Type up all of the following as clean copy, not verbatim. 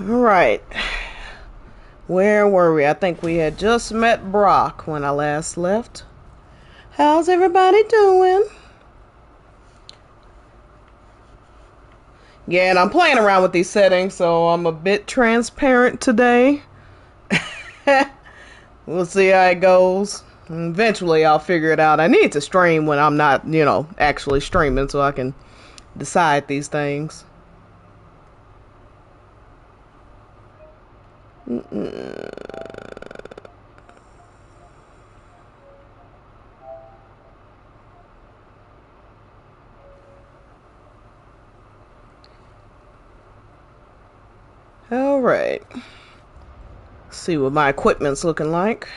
Alright. Where were we? I think we had just met Brock when I last left. How's everybody doing? Yeah, and I'm playing around with these settings, so I'm a bit transparent today. We'll see how it goes. Eventually, I'll figure it out. I need to stream when I'm not, actually streaming so I can decide these things. Alright. See what my equipment's looking like.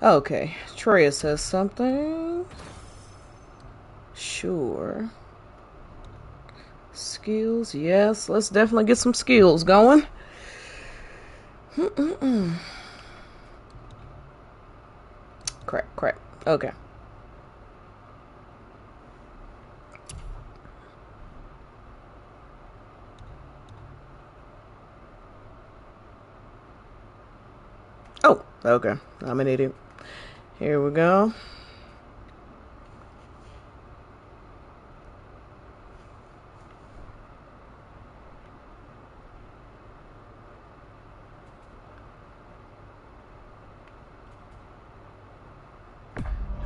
Okay, Treya says something. Sure. Skills, yes. Let's definitely get some skills going. Crap. Okay. Oh, okay. I'm an idiot. Here we go.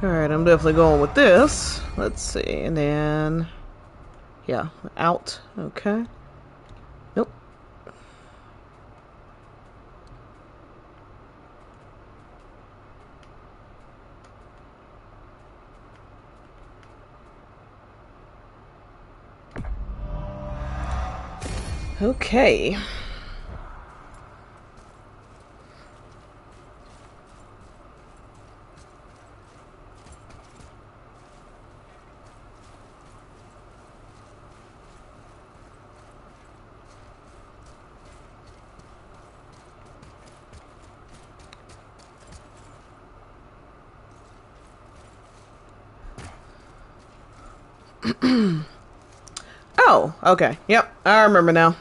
Alright, I'm definitely going with this. Let's see, and then... yeah, out. Okay. Nope. Okay. Oh, okay. Yep, I remember now.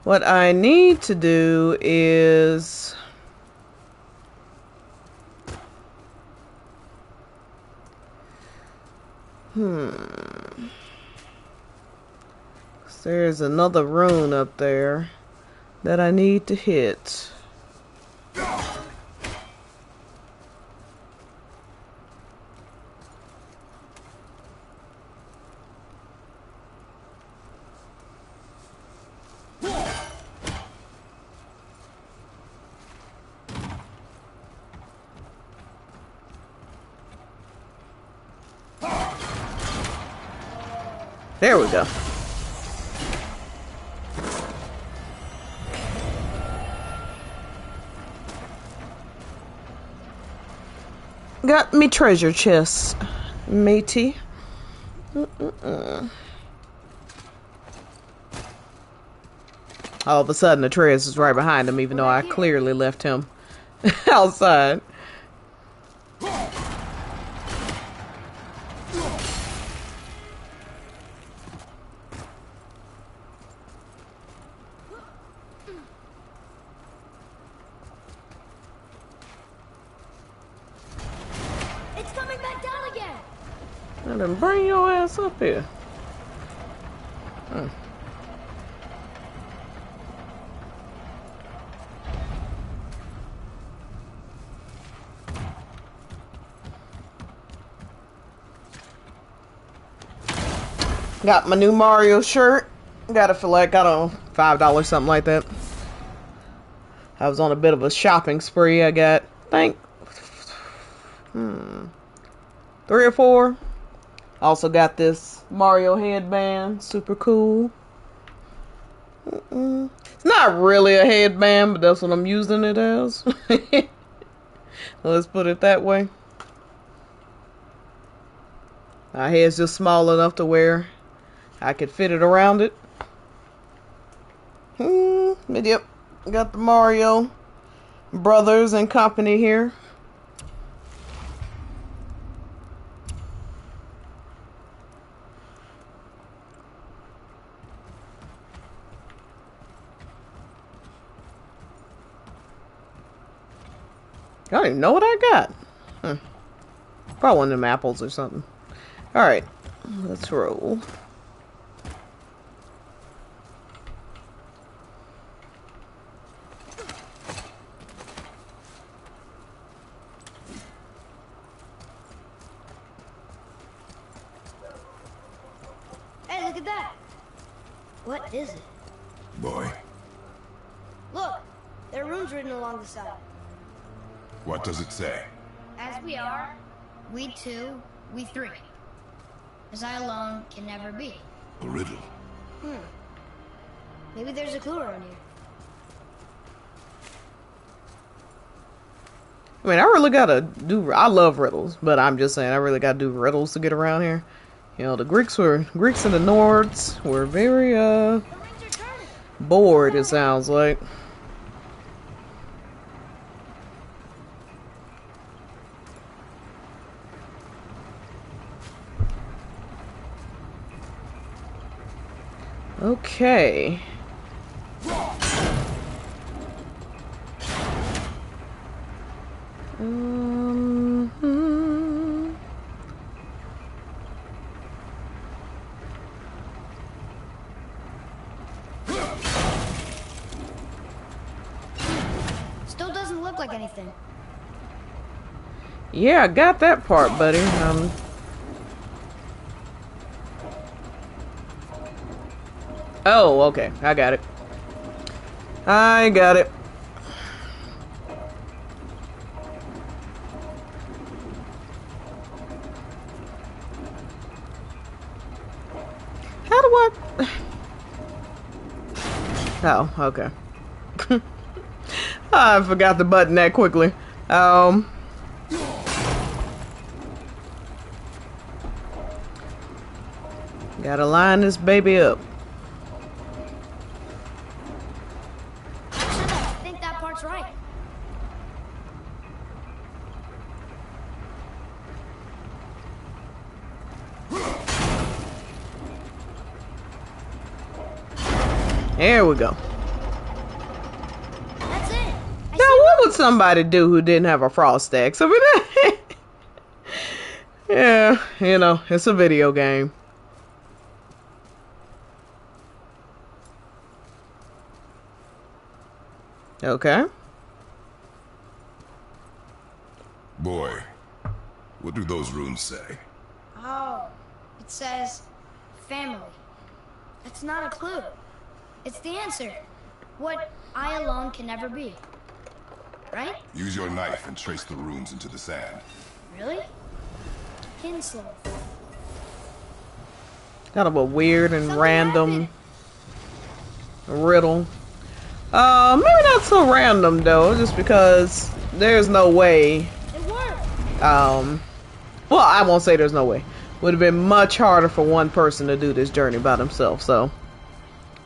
What I need to do is... there's another rune up there that I need to hit. There we go. Got me treasure chest, matey. All of a sudden, the Atreus is right behind him, even though I clearly left him outside. Then bring your ass up here. Got my new Mario shirt. Got it for like, I don't know, $5, something like that. I was on a bit of a shopping spree. I got, I think, 3 or 4. Also got this Mario headband, super cool. It's not really a headband, but that's what I'm using it as. Let's put it that way. My head's just small enough to where I could fit it around it. But yep, got the Mario brothers and company here. don't even know what I got. Probably one of them apples or something. Alright, let's roll. Hey, look at that. What is it? Boy. Look, there are runes written along the side. What does it say? As we are, we two, we three. As I alone can never be. A riddle. Maybe there's a clue around here. I mean, I really gotta do. I love riddles, but I'm just saying, I really gotta do riddles to get around here. You know, the Greeks and the Nords were very bored. It sounds like. Okay. Still doesn't look like anything. Yeah, I got that part, buddy. Oh, okay. I got it. I got it. How do I... Oh, okay. I forgot the button that quickly. Gotta line this baby up. I think that part's right. There we go. That's it. Now, what would somebody do who didn't have a frost axe? I mean, yeah, you know, it's a video game. Okay. Boy, what do those runes say? Oh, it says family. That's not a clue. It's the answer. What I alone can never be. Right? Use your knife and trace the runes into the sand. Really? Kinslow. Kind of a weird and Something random riddle. Maybe not so random though, just because there's no way. It worked. Well, I won't say there's no way. Would have been much harder for one person to do this journey by themselves. So,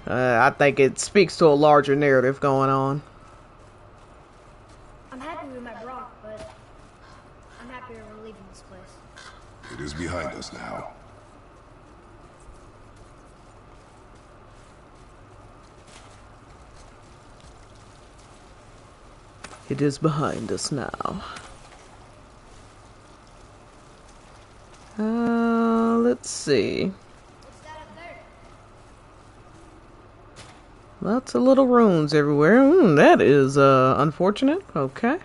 I think it speaks to a larger narrative going on. I'm happy we met Brock, but I'm happier we're leaving this place. It is behind us now. It is behind us now. Let's see. What's that up there? Lots of little runes everywhere. That is unfortunate. Okay.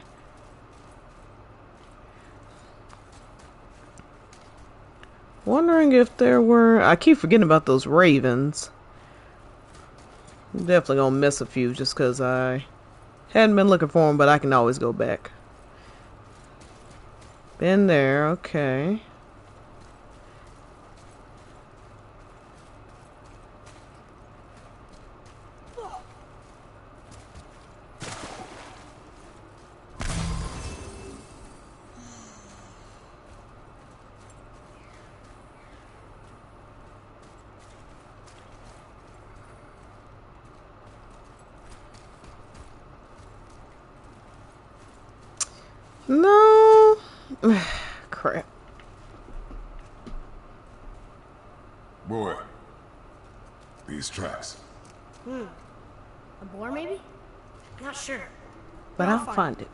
Wondering if there were... I keep forgetting about those ravens. I'm definitely gonna miss a few just because I hadn't been looking for them, but I can always go back. Been there, okay. No. Crap. Boy, these tracks. A boar, maybe? Not sure. But I'll find it.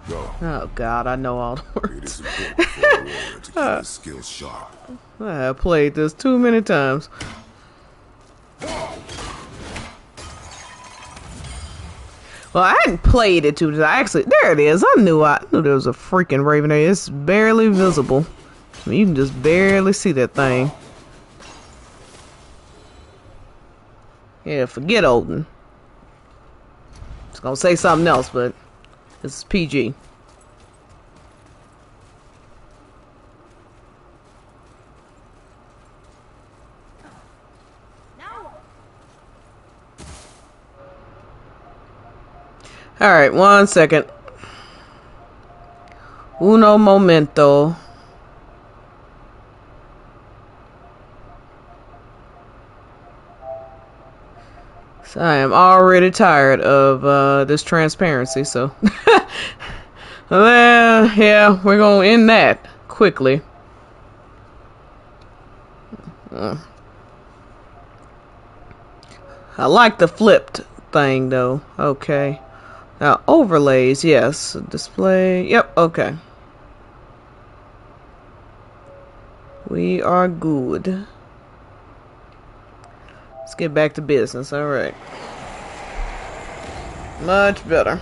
Go. Oh God, I know all the It words. is important for a warrior to keep his skills sharp. I have played this too many times. Well, I hadn't played it too much. I actually, there it is. I knew there was a freaking raven there. It's barely visible. I mean, you can just barely see that thing. Yeah, forget Odin. I was gonna say something else, but this is PG. Alright, 1 second. Uno momento. So I am already tired of this transparency, so well, yeah, we're gonna end that quickly. I like the flipped thing though. Okay. Now overlays, yes. Display, yep, okay. We are good. Let's get back to business. All right. Much better.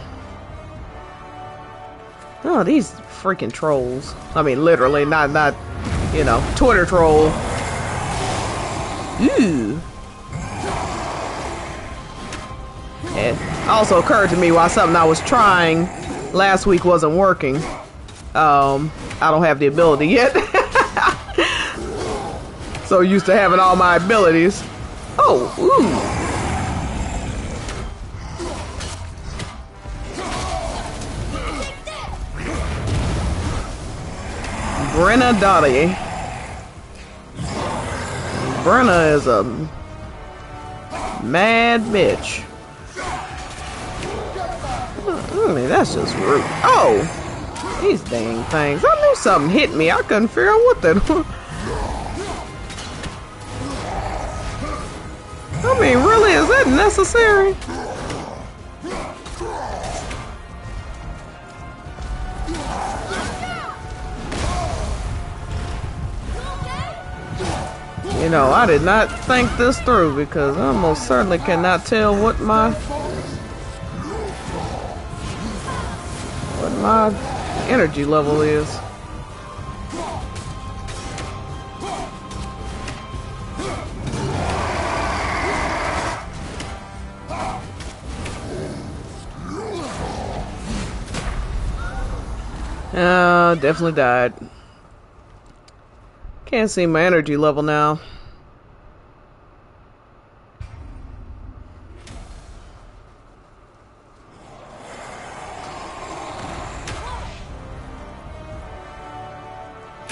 Oh, these freaking trolls. I mean, literally, not, you know, Twitter troll. Ooh. It also occurred to me why something I was trying last week wasn't working. I don't have the ability yet. So used to having all my abilities. Oh, ooh. Brenna Dottie. Brenna is a mad bitch. I mean, that's just rude. Oh, these dang things. I knew something hit me. I couldn't figure out what that was. I mean, really, is that necessary? You know, I did not think this through because I most certainly cannot tell what my energy level is. Definitely died. Can't see my energy level now.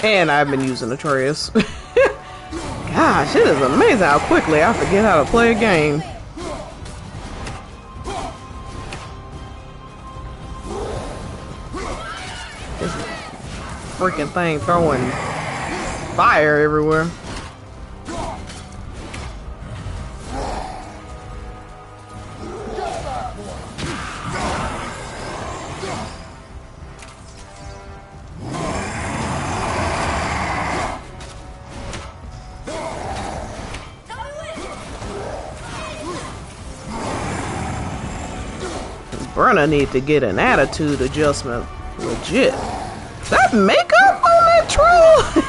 And I've been using Atreus. Gosh, it is amazing how quickly I forget how to play a game. This freaking thing throwing fire everywhere. Brenna need to get an attitude adjustment. Legit. That makeup on that troll?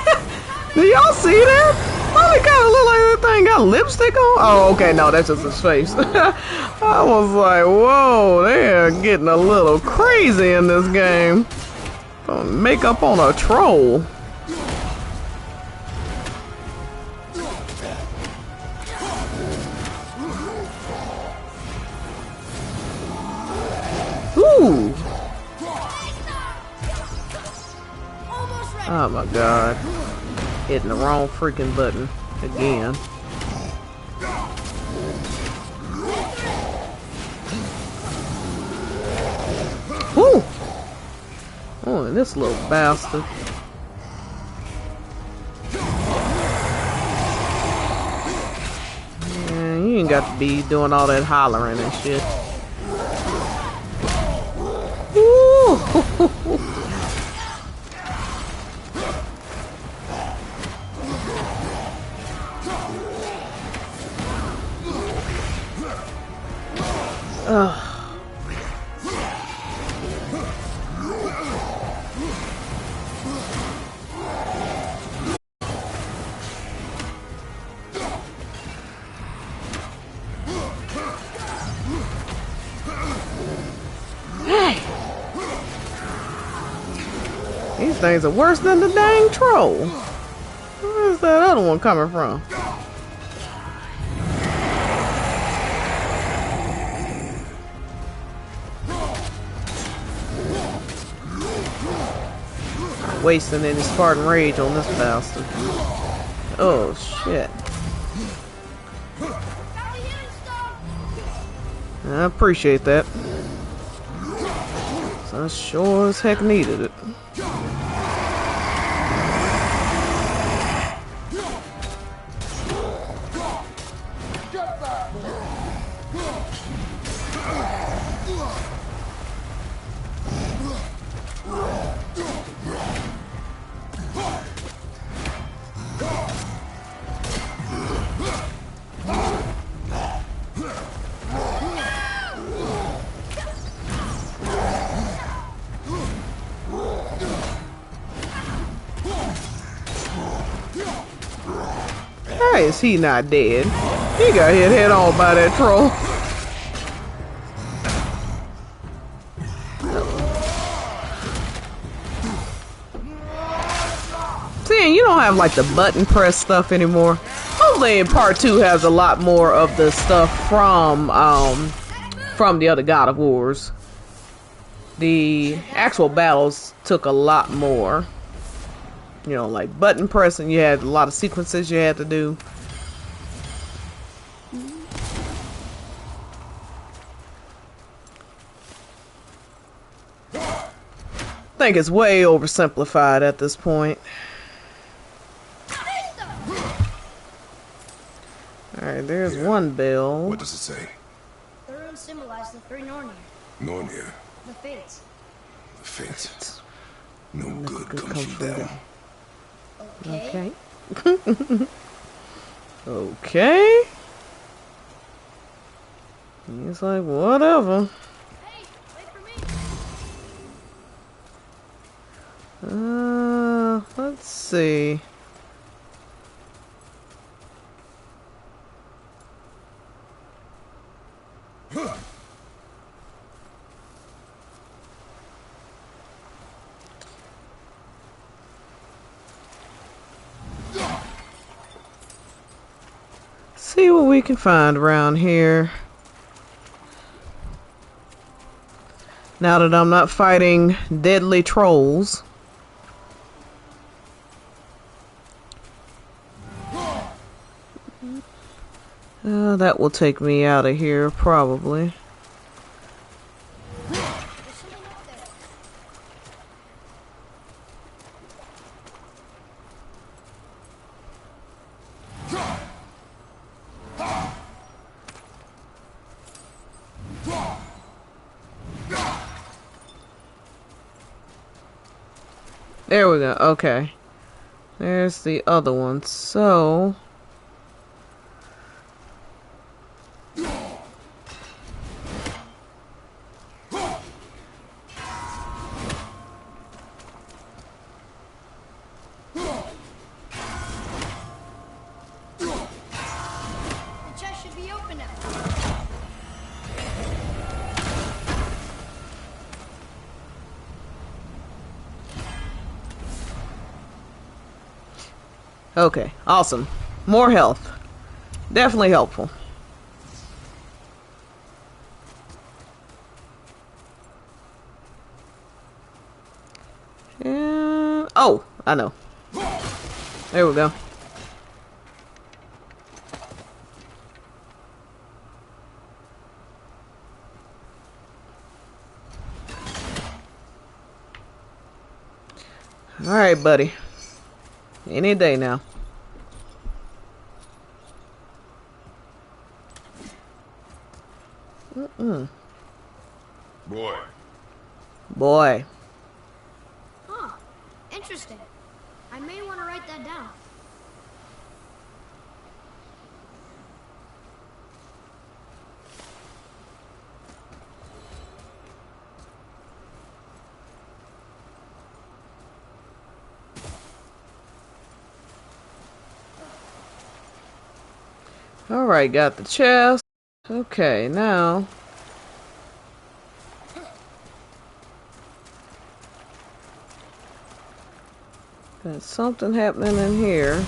Do y'all see that? Why it kind of look like that thing got lipstick on? Oh, okay, no, that's just his face. I was like, whoa, they're getting a little crazy in this game. Makeup on a troll. Ooh. Oh my god. Hitting the wrong freaking button again. Woo! Oh, and this little bastard. Man, you ain't got to be doing all that hollering and shit. Woo! These things are worse than the dang troll. Where's that other one coming from? Not wasting any Spartan rage on this bastard. Oh shit. I appreciate that. So I sure as heck needed it. Why is he not dead? He got hit head on by that troll. Seeing you don't have like the button press stuff anymore. Hopefully part 2 has a lot more of the stuff from the other God of Wars. The actual battles took a lot more. You know, like button pressing, you had a lot of sequences you had to do. I think it's way oversimplified at this point. Alright, there's one bell. What does it say? The runes symbolize the three Nornir. Nornir. The Fates. The Fates. No good comes from them. Okay. Okay. Okay. He's like, whatever. Hey, wait for me. Let's see. See what we can find around here. Now that I'm not fighting deadly trolls. That will take me out of here, probably. There's something up there. There we go. Okay. There's the other one. So... The chest should be open now. Okay, awesome. More health. Definitely helpful. And... oh, I know. There we go. Alright, buddy. Any day now. Boy. Boy. Huh. Interesting. I may want to write that down. Alright, got the chest. Okay, now. Got something happening in here.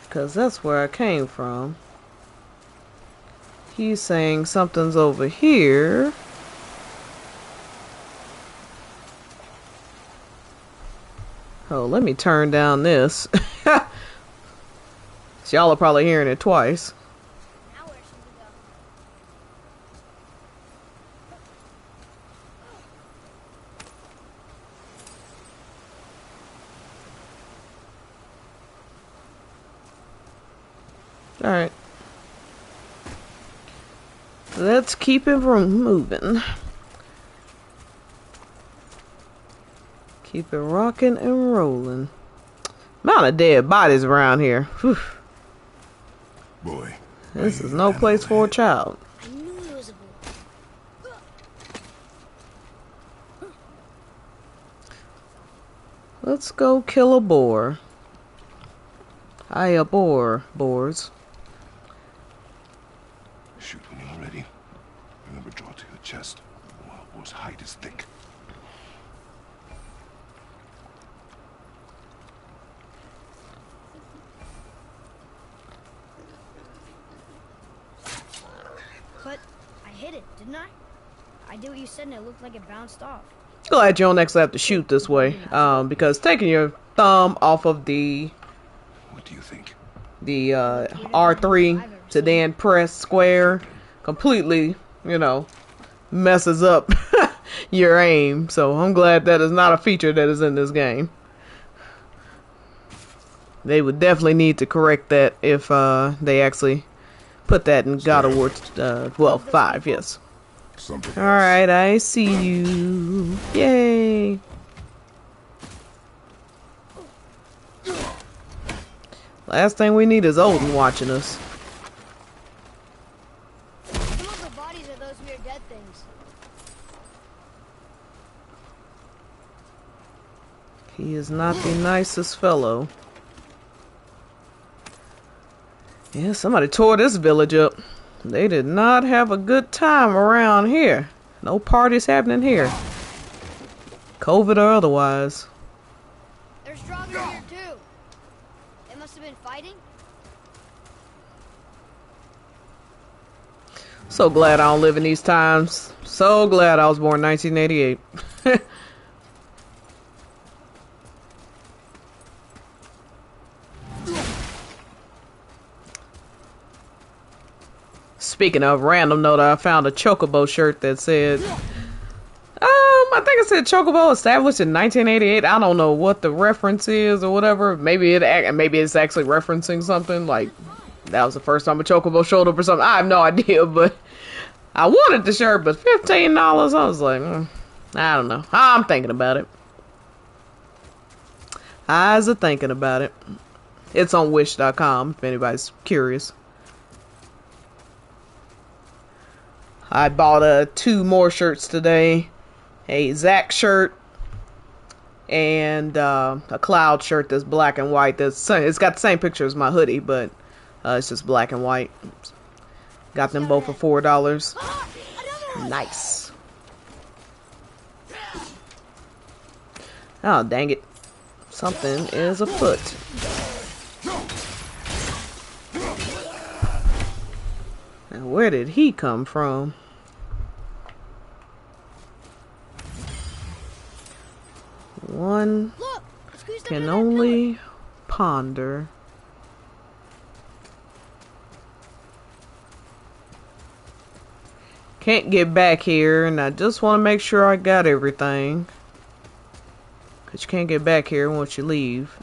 Because that's where I came from. He's saying something's over here. Oh, let me turn down this. So y'all are probably hearing it twice. Now where should we go? Alright. Let's keep it moving. Keep it rocking and rolling. Amount of dead bodies around here. Whew. Boy. This is no place for a child. I knew it was a boy. Let's go kill a boar. I abhor boars. Shoot when you're ready. Remember, draw to your chest. Wild boar's hide is thick. But I hit it, didn't I? I did what you said and it looked like it bounced off. Glad you don't actually have to shoot this way. Because taking your thumb off of the What do you think? R3 to then press square completely, you know, messes up your aim. So I'm glad that is not a feature that is in this game. They would definitely need to correct that if they actually put that in God of War, well, 5, yes. Something else. Alright, I see you. Yay. Last thing we need is Odin watching us. Some of the bodies are those weird dead things. He is not the nicest fellow. Yeah, somebody tore this village up. They did not have a good time around here. No parties happening here. COVID or otherwise. They're stronger here too. They must have been fighting. So glad I don't live in these times. So glad I was born in 1988. Speaking of random note, I found a Chocobo shirt that said, I think it said Chocobo established in 1988. I don't know what the reference is or whatever. Maybe it's actually referencing something like that was the first time a Chocobo showed up or something. I have no idea, but I wanted the shirt, but $15. I was like, I don't know. I'm thinking about it. Eyes are thinking about it. It's on wish.com if anybody's curious. I bought 2 more shirts today. A Zack shirt and a Cloud shirt that's black and white. It's got the same picture as my hoodie, but it's just black and white. Got them both for $4. Nice. Oh, dang it. Something is afoot. Now, where did he come from? One can only ponder. Can't get back here, and I just want to make sure I got everything. Because you can't get back here once you leave.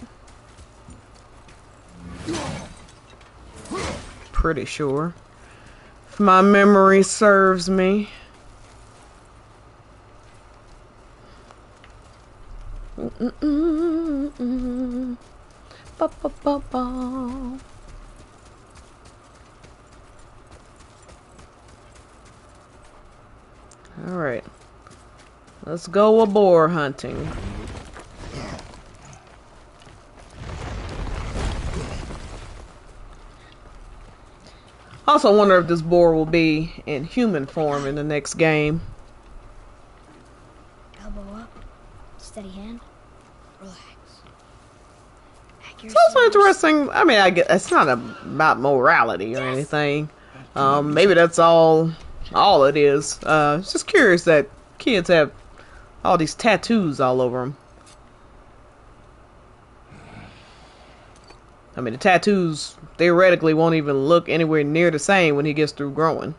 pretty sure. If my memory serves me. Ba, ba, ba, ba. Alright. Let's go a boar hunting. Also wonder if this boar will be in human form in the next game. Elbow up, steady hand, relax. It's also interesting. I mean, I guess it's not about morality or anything. Maybe that's all it is. It's just curious that kids have all these tattoos all over them. I mean, the tattoos theoretically won't even look anywhere near the same when he gets through growing.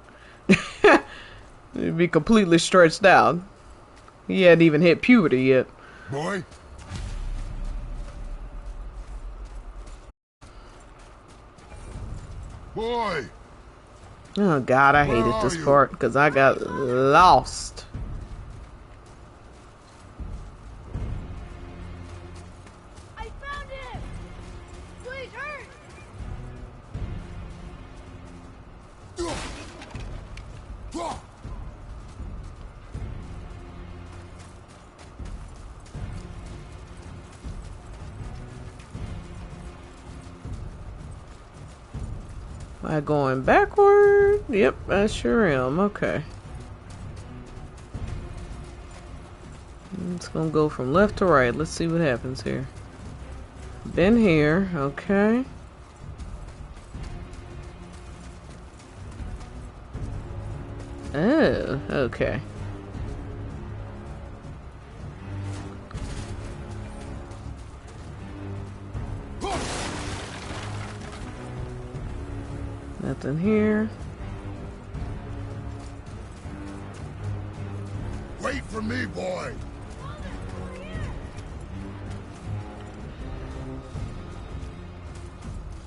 It'd be completely stretched out. He hadn't even hit puberty yet. Boy? Boy! Oh God, I hated this part because I got lost. I found him! Please hurry! Am I going backward? Yep, I sure am. Okay. It's gonna go from left to right. Let's see what happens here. Been here. Okay. Oh, okay. Nothing here. Wait for me, boy!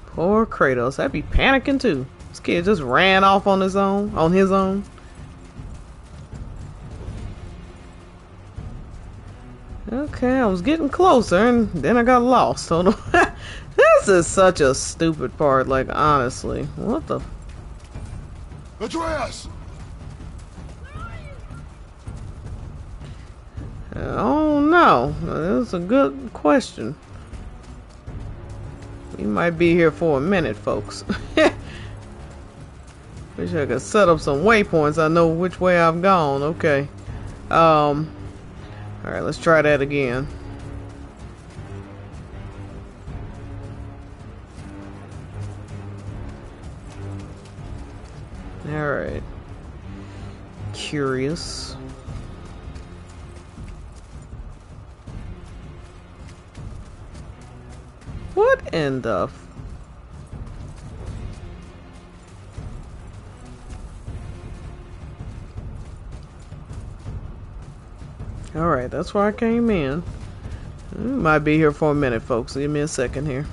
Poor Kratos. I'd be panicking too. This kid just ran off on his own. Okay, I was getting closer and then I got lost. So this is such a stupid part, like honestly. What the Atreus! Oh no. That's a good question. We might be here for a minute, folks. Wish I could set up some waypoints. I know which way I've gone. Okay. Alright, let's try that again. Alright. Curious. What in the... Alright, that's where I came in. We might be here for a minute, folks. Give me a second here.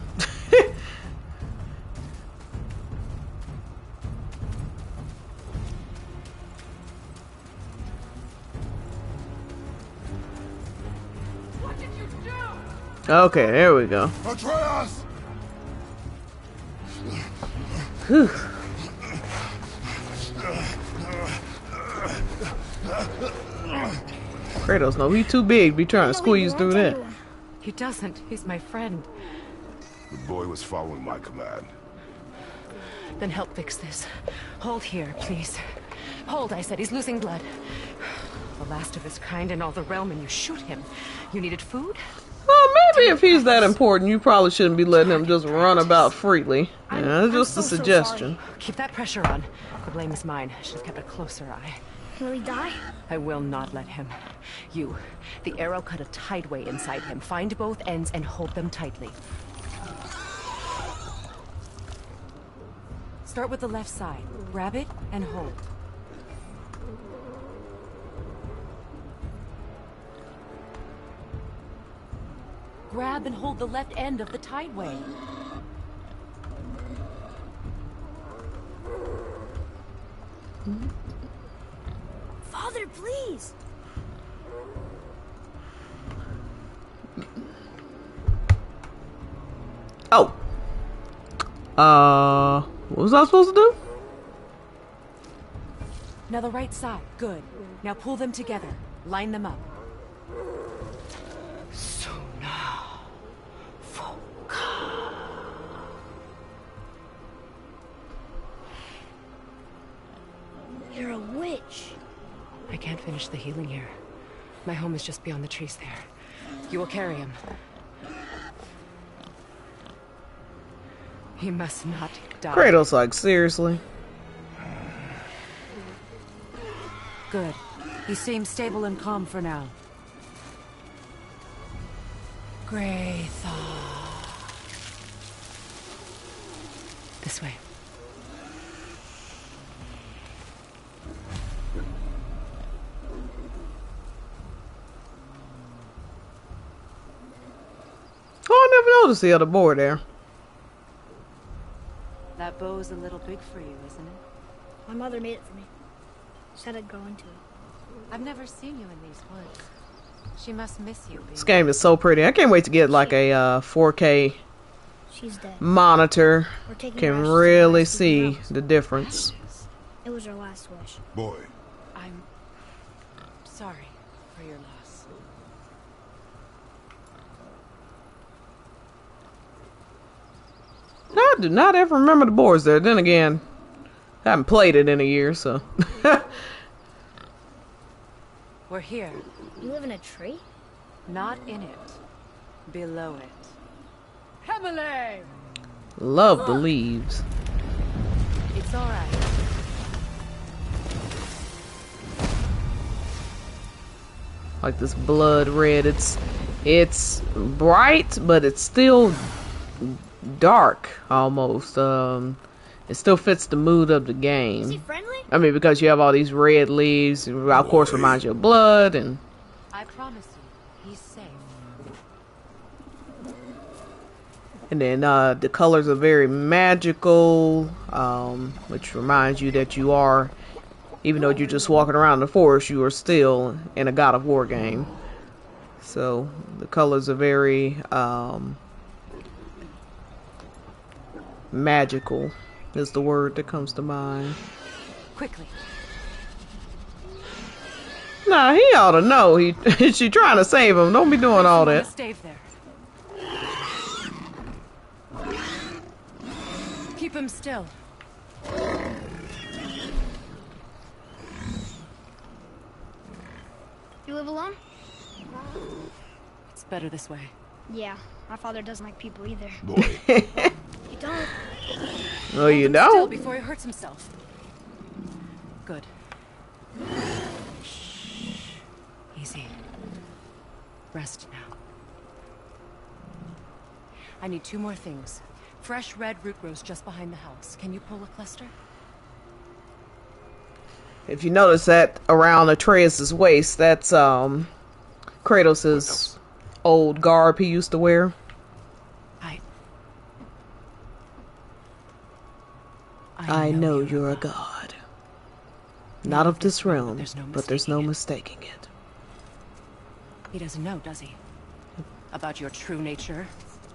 What did you do? Okay, there we go. Atreus! Whew. Kratos, no, he too big. Be trying to squeeze through that. He doesn't. He's my friend. The boy was following my command. Then help fix this. Hold here, please. Hold, I said. He's losing blood. The last of his kind in all the realm, and you shoot him. You needed food? Well, maybe if he's that important, you probably shouldn't be letting him just run about freely. Yeah, it's just a suggestion. Keep that pressure on. The blame is mine. I should have kept a closer eye. Will he die? I will not let him. You. The arrow cut a tideway inside him. Find both ends and hold them tightly. Start with the left side. Grab it and hold. Grab and hold the left end of the tideway. Father, please. Oh. What was I supposed to do? Now the right side. Good. Now pull them together. Line them up. So now. You're a witch. I can't finish the healing here. My home is just beyond the trees there. You will carry him. He must not die. Kratos, like, seriously? Good. He seems stable and calm for now. Greythaw. This way. Oh, I never noticed the other board there. That bow's a little big for you, isn't it? My mother made it for me. Said I'd grow into it. I've never seen you in these woods. She must miss you. This game is so pretty. I can't wait to get like a 4K She's dead. monitor. We're taking Can her ashes really to see Stygian Sis. the difference. It was her last wish. Boy, I'm sorry for your loss. I do not ever remember the boards there. Then again, I haven't played it in a year, so. We're here. You live in a tree? Not in it. Below it. Hemele! Love the leaves. It's alright. Like this blood red. It's bright, but it's still dark almost. It still fits the mood of the Is he game. friendly? I mean, because you have all these red leaves, it of course reminds you of blood, and I promise you, he's safe. then the colors are very magical, which reminds you that you are, even though you're just walking around the forest, you are still in a God of War game. So the colors are very magical is the word that comes to mind. Quickly. Nah, he ought to know. She trying to save him. Don't be doing all that. Stave there. Keep him still. You live alone? It's better this way. Yeah. My father doesn't like people either. boy. You don't? Well, you Still don't. before he hurts himself. Good. Shh. Easy. Rest now. I need 2 more things. Fresh red root grows just behind the house. Can you pull a cluster? If you notice that around Atreus' waist, that's Kratos' old garb he used to wear. I know you're a god. Not of this realm, but there's no mistaking it. He doesn't know, does he? About your true nature?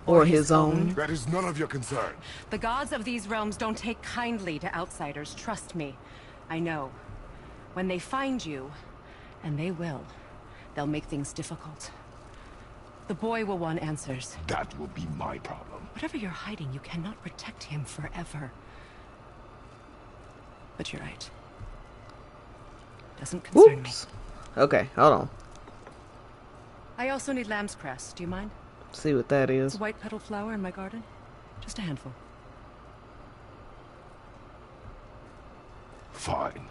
Or his own. That is none of your concern. The gods of these realms don't take kindly to outsiders, trust me. I know. When they find you, and they will, they'll make things difficult. The boy will want answers. That will be my problem. Whatever you're hiding, you cannot protect him forever. But you're right. Doesn't concern Oops. Okay, hold on. me. I also need lamb's cress. Do you mind? See what that It's is. a white petal flower in my garden. Just a handful. Fine.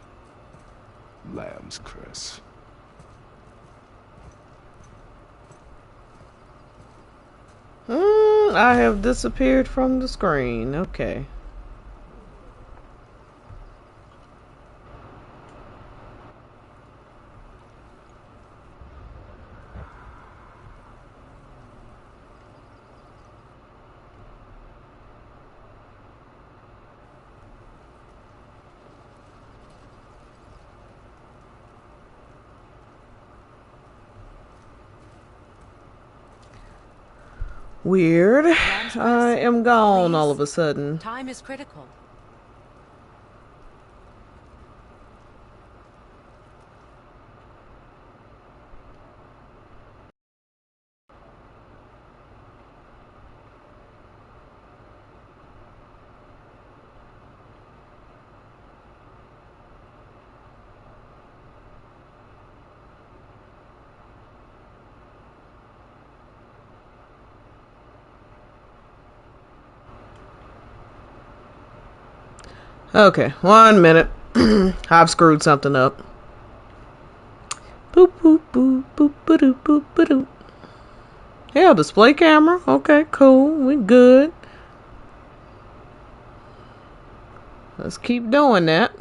Lamb's cress. I have disappeared from the screen. Okay. Weird. Lamb's I press, am gone all please. of a sudden. Time is critical. Okay, 1 minute. I've screwed something up. Boop boop boop boop boop boop boop. Yeah, display camera. Okay, cool. We good. Let's keep doing that.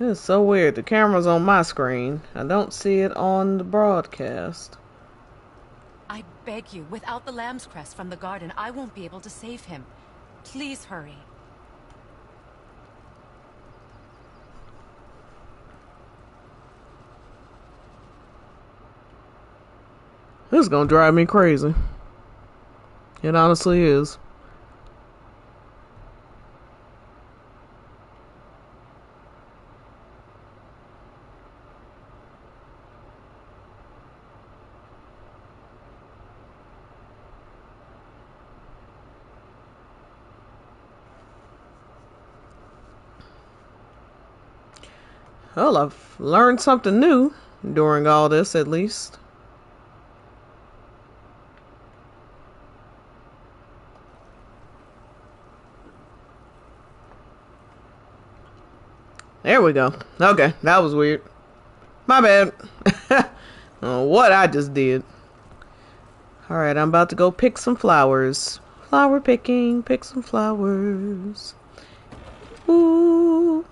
It's so weird. The camera's on my screen. I don't see it on the broadcast. I beg you, without the lamb's crest from the garden, I won't be able to save him. Please hurry. This is gonna drive me crazy. It honestly is. Well, I've learned something new during all this, at least. There we go. Okay, that was weird. My bad. What I just did. Alright, I'm about to go pick some flowers. Flower picking, pick some flowers. Ooh.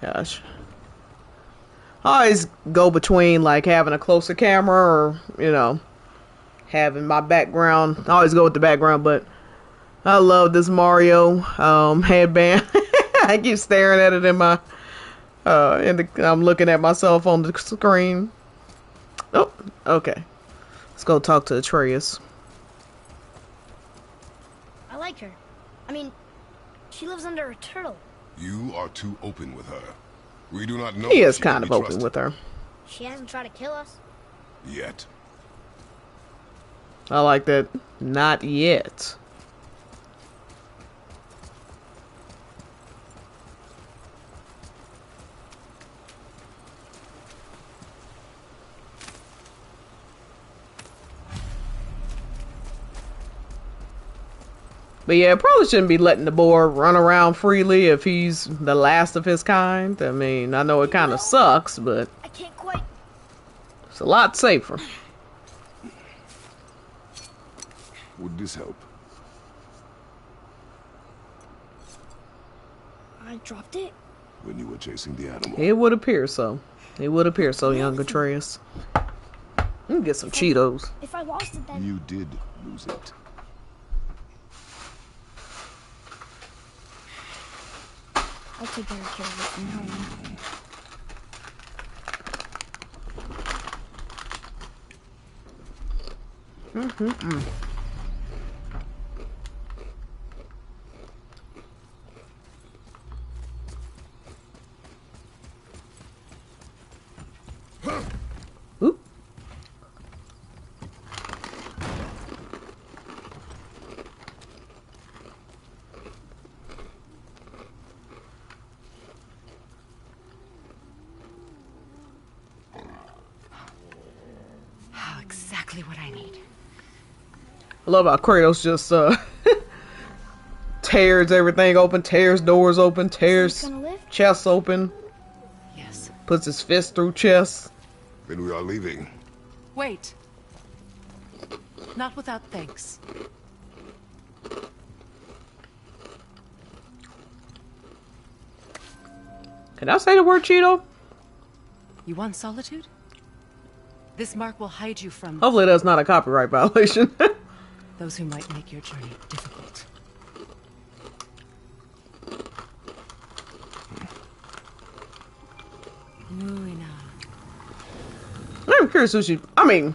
Gosh. I always go between like having a closer camera or, you know, having my background. I always go with the background, but I love this Mario headband. I keep staring at it in my I'm looking at myself on the screen. Oh, okay. Let's go talk to Atreus. I like her. I mean, she lives under a turtle. You are too open with her. We do not know He if is she can kind be of open trusted. with her. She hasn't tried to kill us. Yet. I like that. Not yet. But yeah, probably shouldn't be letting the boy run around freely if he's the last of his kind. I mean, I know it kind of sucks, but I can't quite. it's a lot safer. Would this help? I dropped it. When you were chasing the animal. It would appear so. It would appear so, young Atreus. Let me get some Cheetos. If I lost it, then You did lose it. I'll take better care of it from now on. Oop. Oh, exactly what I need. I love how Kratos just tears everything open, tears doors open, tears gonna lift? chests open, Yes. puts his fist through chests. Then we are leaving. Wait. Not without thanks. Can I say the word Cheeto? You want solitude? This mark will hide you from Hopefully that's not a copyright violation. those who might make your journey difficult. I'm curious who she. I mean,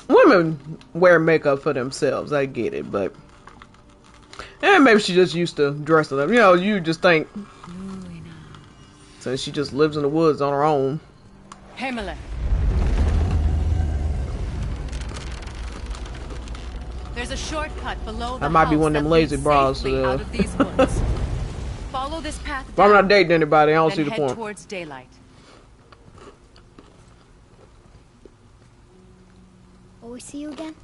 women wear makeup for themselves. I get it, but and maybe she just used to dressing up. You know, you just think since she just lives in the woods on her own. Himmler. There's a shortcut below the That might be house one of them that lazy leads bras. safely out of these woods. Follow this path If I'm down, not dating anybody, I don't then see the head point. towards daylight. Will we see you again?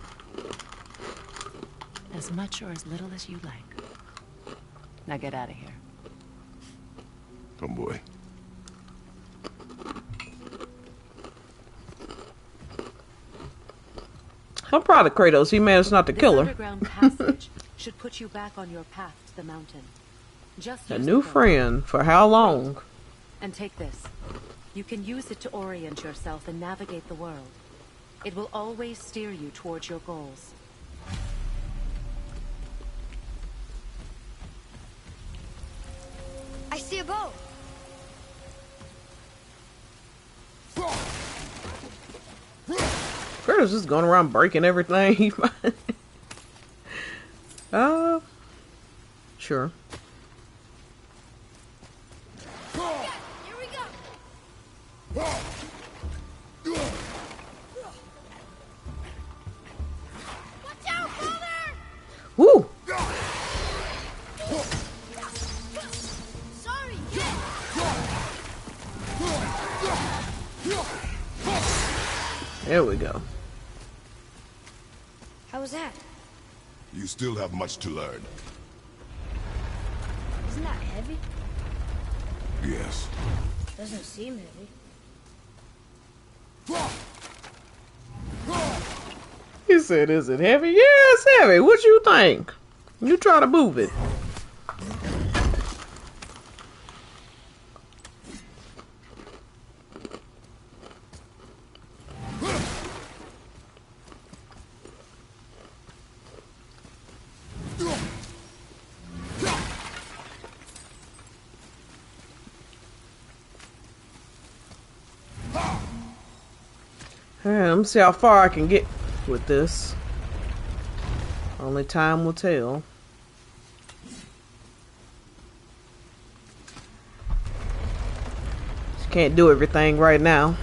As much or as little as you like. Now get out of here. Come, boy. I'm proud of Kratos. He managed not to kill her. Underground passage should put you back on your path to the mountain. Just A use new the boat. friend. For how long? And take this. You can use it to orient yourself and navigate the world. It will always steer you towards your goals. I see a boat. Kratos is going around breaking everything he finds. Sure. Here we go. Watch out, brother! Woo! Sorry, There we go. How was that? You still have much to learn. Isn't that heavy? Yes. Doesn't seem heavy. He said, is it heavy? Yeah, it's heavy. What you think? You try to move it. Alright, let me see how far I can get with this. Only time will tell. Just can't do everything right now.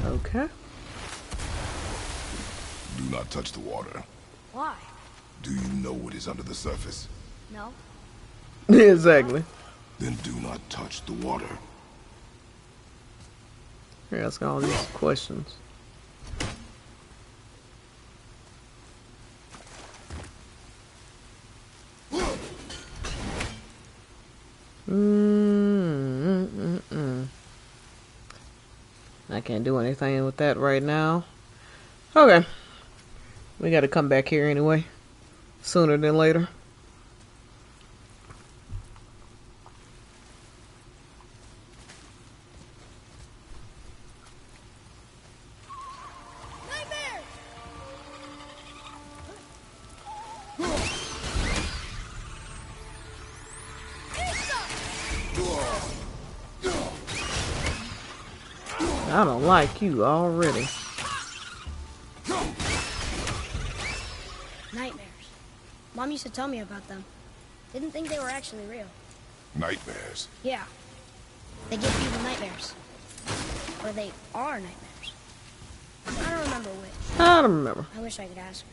Okay. Do not touch the water. Why? Do you know what is under the surface? No. Exactly. Then do not touch the water. You're asking all these questions. I can't do anything with that right now. Okay. We gotta come back here anyway. Sooner than later. Nightmare! I don't like you already. Nightmares. Mom used to tell me about them. Didn't think they were actually real. Nightmares. Yeah. They give people nightmares. Or they are nightmares. I don't remember which. I don't remember. I wish I could ask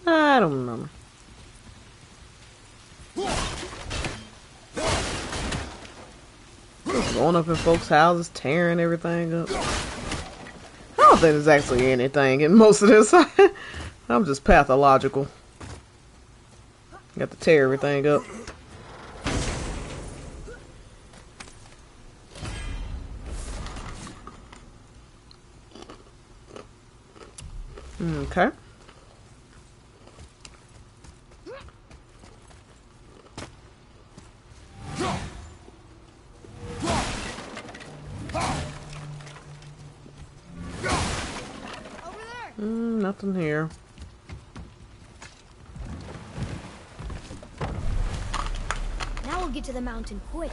her. I don't remember. Just going up in folks' houses, tearing everything up. I don't think there's actually anything in most of this. I'm just pathological. Got to tear everything up. Okay. Over Nothing here. Now we'll get to the mountain quick.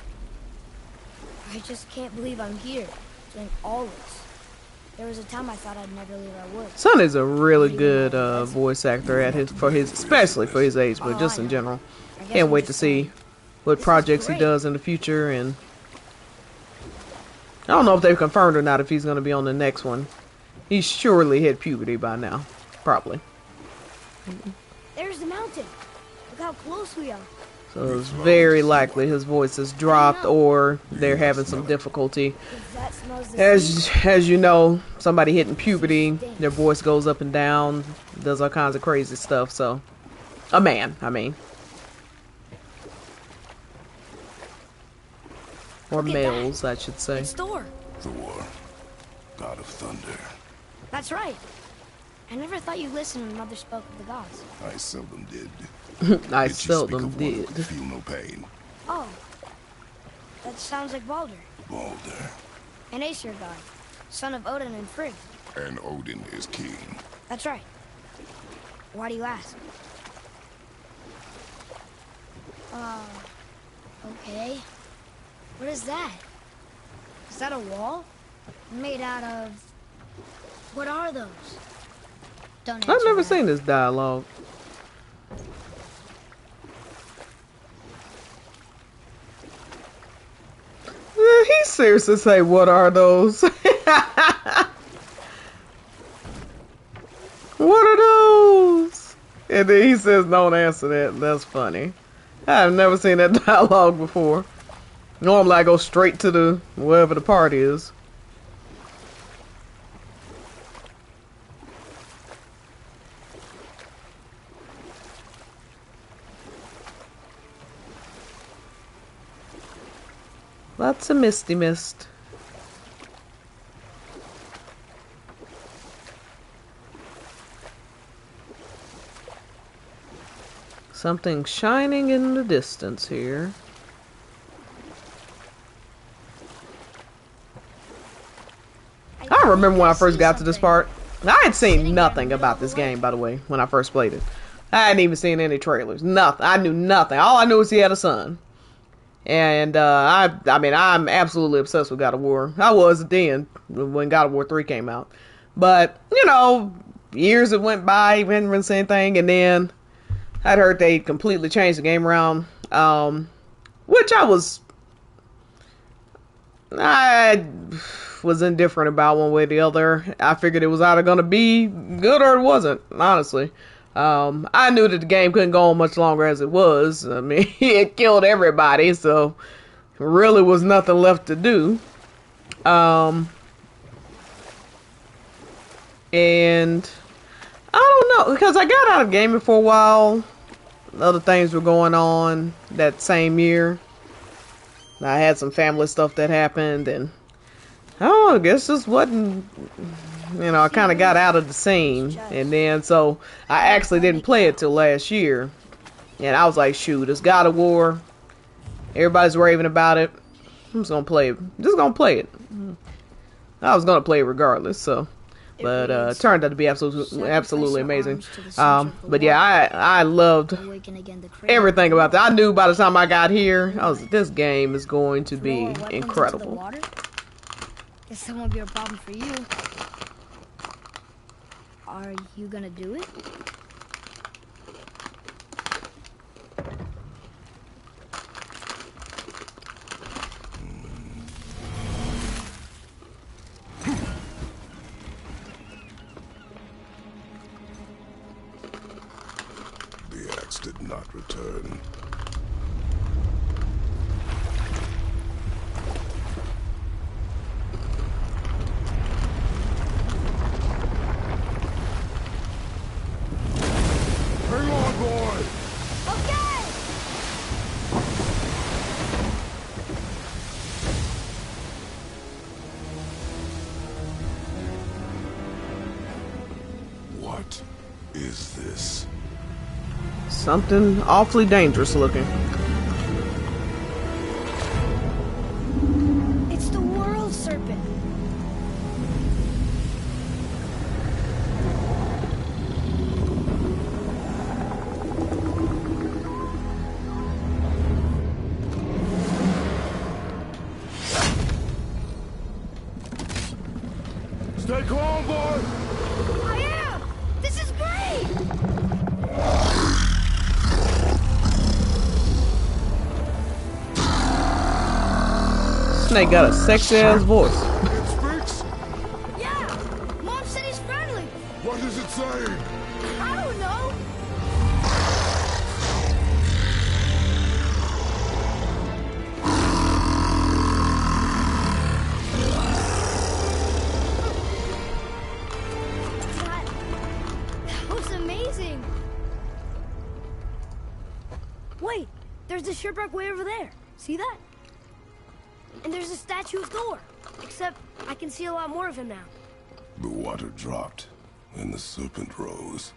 I just can't believe I'm here, doing all this. There was a time I thought I'd never leave our woods. Son is a really good voice actor at especially for his age, but just in general. Can't wait to see what projects he does in the future, and I don't know if they've confirmed or not if he's going to be on the next one. He's surely hit puberty by now, probably. There's the mountain. Look how close we are. So it's very likely his voice has dropped, or they're having some difficulty. That smells the same. As you know, somebody hitting puberty, their voice goes up and down, does all kinds of crazy stuff. So, a man, I mean. Or males, I should say. It's Thor. Thor, god of thunder. That's right. I never thought you listened when Mother spoke of the gods. I seldom did. I Did she speak seldom of one who did. could feel no pain? Oh, that sounds like Baldur, Baldur. an Aesir god, son of Odin and Frigg. And Odin is king. That's right. Why do you ask? Okay. What is that? Is that a wall? Made out of... What are those? Don't answer I've never that. seen this dialogue. He seriously say, "What are those?" What are those? And then he says, "Don't answer that." That's funny. I've never seen that dialogue before. Normally, I go straight to the wherever the part is. Lots of misty mist. Something shining in the distance here. I remember when I first got to this part. I had seen nothing about this game, by the way, when I first played it. I hadn't even seen any trailers. Nothing. I knew nothing. All I knew was he had a son. And I mean, I'm absolutely obsessed with God of War. I was then when God of War 3 came out. But, you know, years that went by, hadn't really seen anything. And then I'd heard they completely changed the game around, which I was indifferent about one way or the other. I figured it was either going to be good or it wasn't, honestly. I knew that the game couldn't go on much longer as it was. I mean, it killed everybody, so really was nothing left to do. And I don't know, because I got out of gaming for a while. Other things were going on that same year. I had some family stuff that happened, and I don't know, I guess this wasn't, you know, I kind of got out of the scene. And then, so I actually didn't play it till last year. And I was like, shoot, it's God of War. Everybody's raving about it. I'm just gonna play it. Just gonna play it. I was gonna play it regardless, so. But it turned out to be absolutely amazing. But yeah, I loved everything about that. I knew by the time I got here, I was like, this game is going to be incredible. Guess that won't be a problem for you. Are you gonna do it? The axe did not return. Hang on, boy! Okay! What is this? Something awfully dangerous looking. It's the world serpent. Stay calm, boy! I am! This is great! Snake got a sexy ass voice. It speaks? Yeah! Mom said he's friendly! What is it saying? I don't know! That was amazing! Wait! There's the shipwreck way over there. See that? And there's a statue of Thor. Except I can see a lot more of him now. The water dropped, and the serpent rose.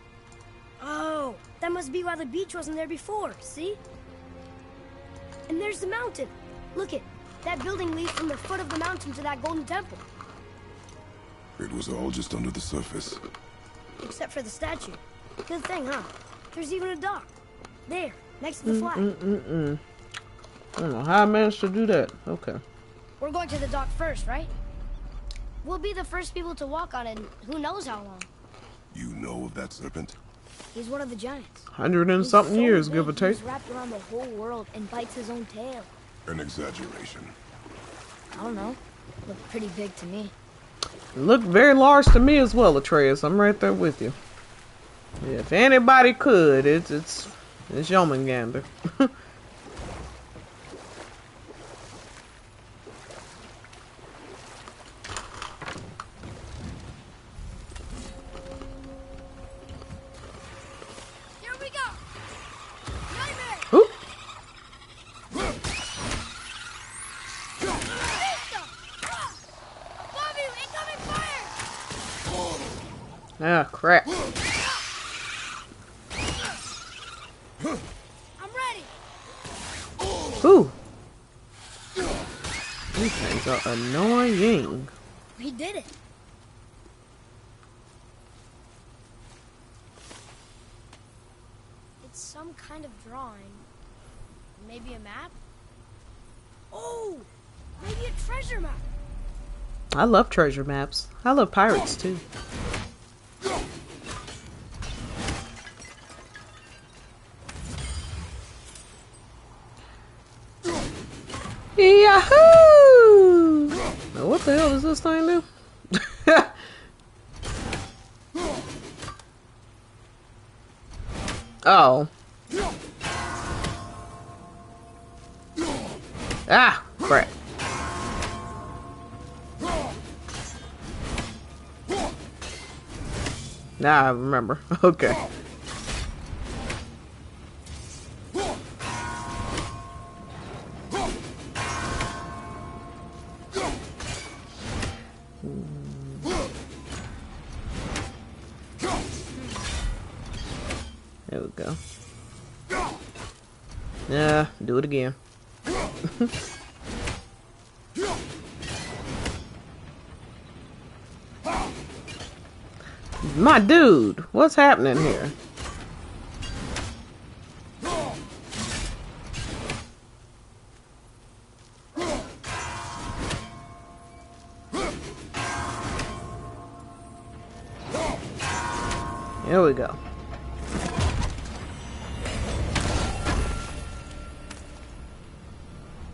Oh, that must be why the beach wasn't there before, see? And there's the mountain. Look it, that building leads from the foot of the mountain to that golden temple. It was all just under the surface. Except for the statue. Good thing, huh? There's even a dock. There, next to the flag. I don't know how I managed to do that. Okay. We're going to the dock first, right? We'll be the first people to walk on it in who knows how long. You know of that serpent? He's one of the giants. 100 and He's something so years, big, give or take. He's wrapped around the whole world and bites his own tail. An exaggeration. I don't know. Looked pretty big to me. It looked very large to me as well, Atreus. I'm right there with you. Yeah, if anybody could, it's Jormungandr. Here we go! Nightmare! Oop. Bobby, incoming fire! Ah, crap. I'm ready! Ooh. These things are annoying. We did it. It's some kind of drawing. Maybe a map? Oh! Maybe a treasure map! I love treasure maps. I love pirates too. Yahoo! Now what the hell does this thing do? Oh. Ah, crap. Now I remember. Okay. There we go. Yeah, do it again. My dude, what's happening here? Here we go.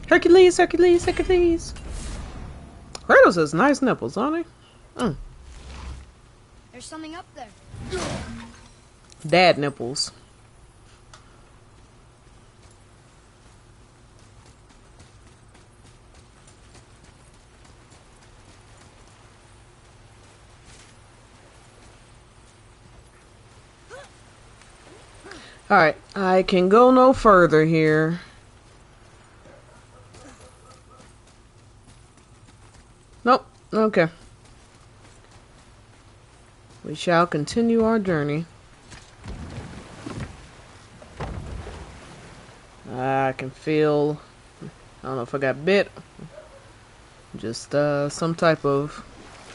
Hercules, Hercules, Hercules. Kratos has nice nipples, aren't he? There's something up there. Dad nipples. Alright, I can go no further here. Nope, okay. We shall continue our journey. I can feel, I don't know if I got bit. Just some type of,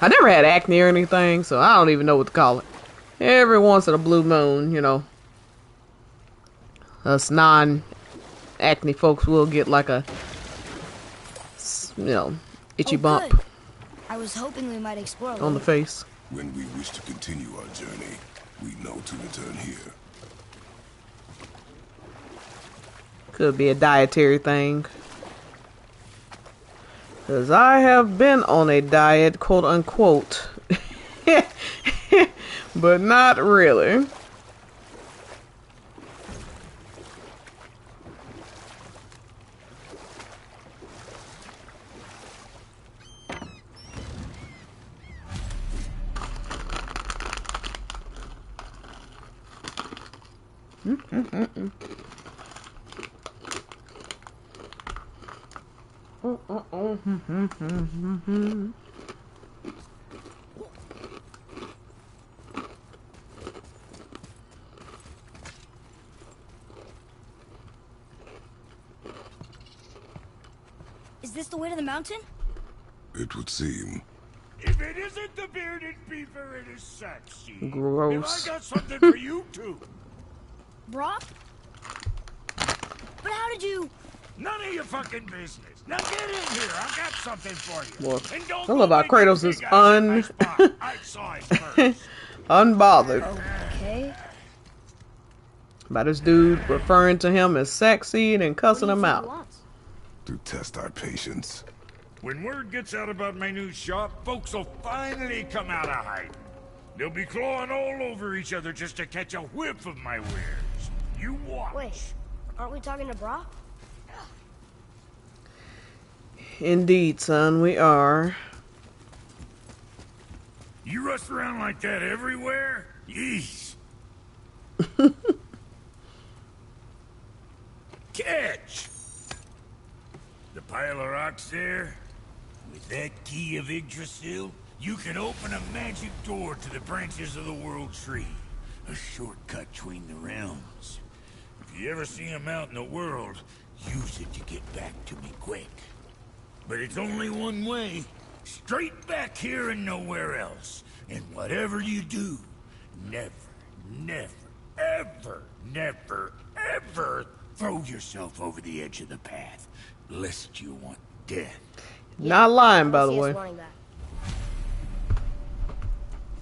I never had acne or anything, so I don't even know what to call it. Every once in a blue moon, you know, us non-acne folks will get like a, you know, itchy bump. Good. I I was hoping we might explore a on the little. face. When we wish to continue our journey, we know to return here. Could be a dietary thing. Because I have been on a diet, quote unquote. But not really. Is this the way to the mountain? It would seem. If it isn't the bearded beaver, it is sexy. Gross. Have I got something for you too? Brock? But how did you... None of your fucking business. Now get in here. I've got something for you. Well, And don't I love how go making Kratos is big eyes at my spot. I saw it first. unbothered Okay. by this dude referring to him as sexy and then cussing him out. To test our patience. When word gets out about my new shop, folks will finally come out of hiding. They'll be clawing all over each other just to catch a whiff of my wares. You watch. Wait, aren't we talking to Brock? Indeed, son, we are. You rush around like that everywhere? Yeesh. Catch! The pile of rocks there? With that key of Yggdrasil, you can open a magic door to the branches of the World Tree. A shortcut between the realms. If you ever see him out in the world, use it to get back to me quick. But it's only one way. Straight back here and nowhere else. And whatever you do, never, never, ever, never, ever throw yourself over the edge of the path, lest you want death. Not lying, by the See us way. wanting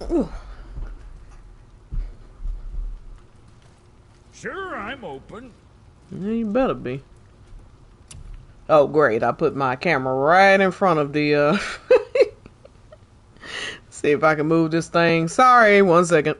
that. Ooh. Sure, I'm open. Yeah, you better be. Oh, great. I put my camera right in front of the, See if I can move this thing. Sorry, 1 second.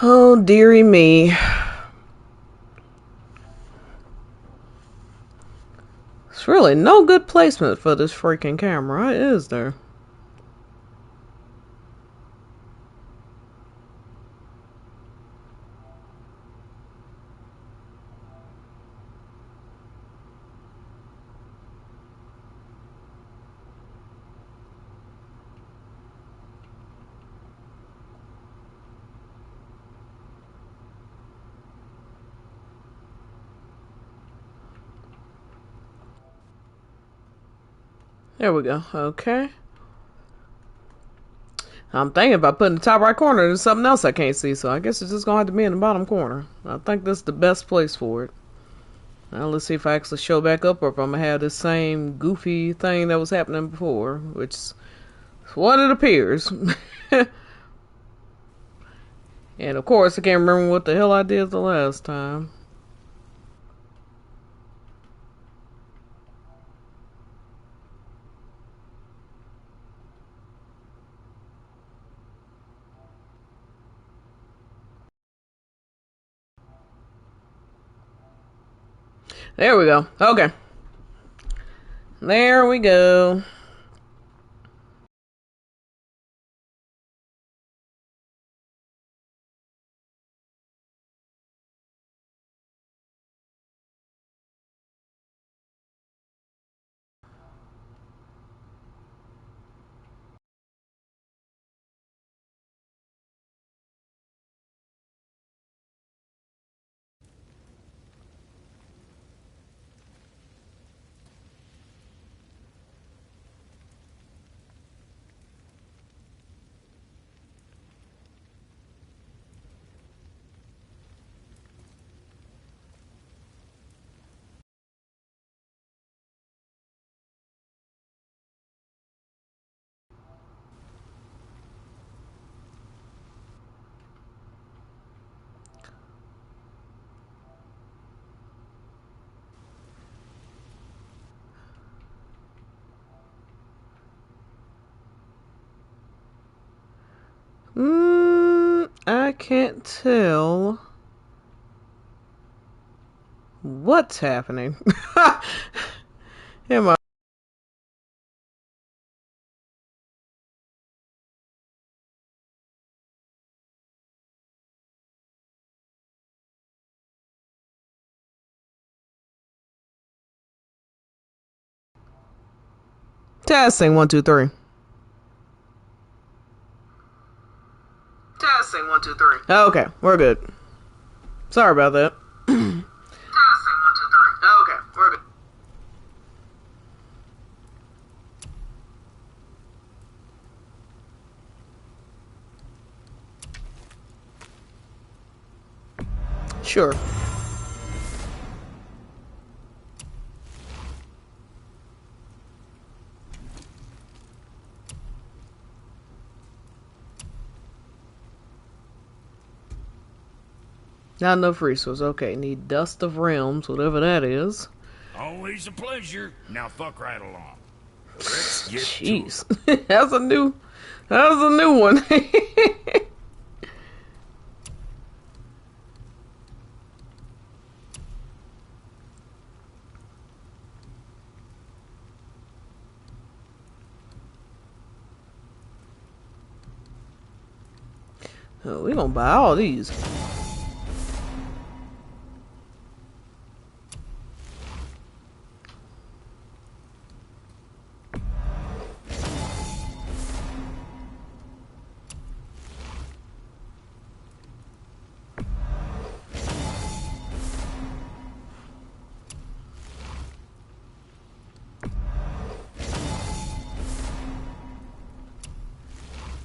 Oh, dearie me. It's really no good placement for this freaking camera, is there? There we go. Okay. I'm thinking about putting the top right corner. There's something else I can't see, so I guess it's just gonna have to be in the bottom corner. I think that's the best place for it. Now let's see if I actually show back up or if I'm gonna have the same goofy thing that was happening before, which is what it appears. And of course, I can't remember what the hell I did the last time. There we go. Okay. There we go. I can't tell what's happening. Am I? Testing 1 2 3. Testing 1 2 3. Okay, we're good. Sorry about that. Testing 1 2 3. Okay, we're good. Sure. Not enough resources. Okay, need Dust of Realms, whatever that is. Always a pleasure. Now fuck right along. Let's get Jeez. That's a new one. Oh, we gonna buy all these.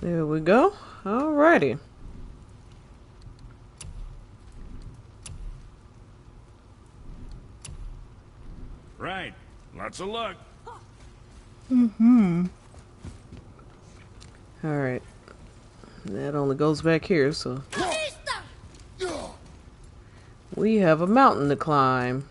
There we go. Alrighty. Right. Lots of luck. Alright. That only goes back here, so we have a mountain to climb.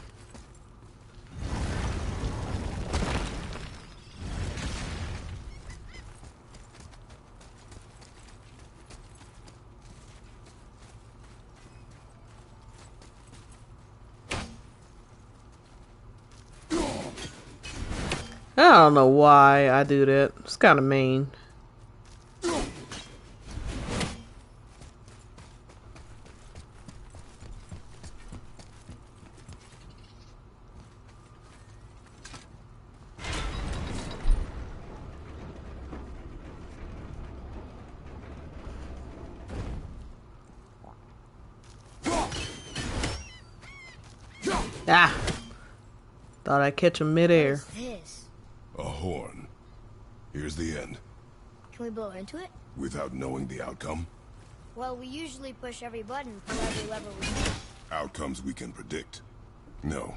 I don't know why I do that. It's kind of mean. Ah! Thought I'd catch him midair. What's this? A horn. Here's the end. Can we blow into it? Without knowing the outcome, Well, we usually push every button for every lever we push. outcomes we can predict. No,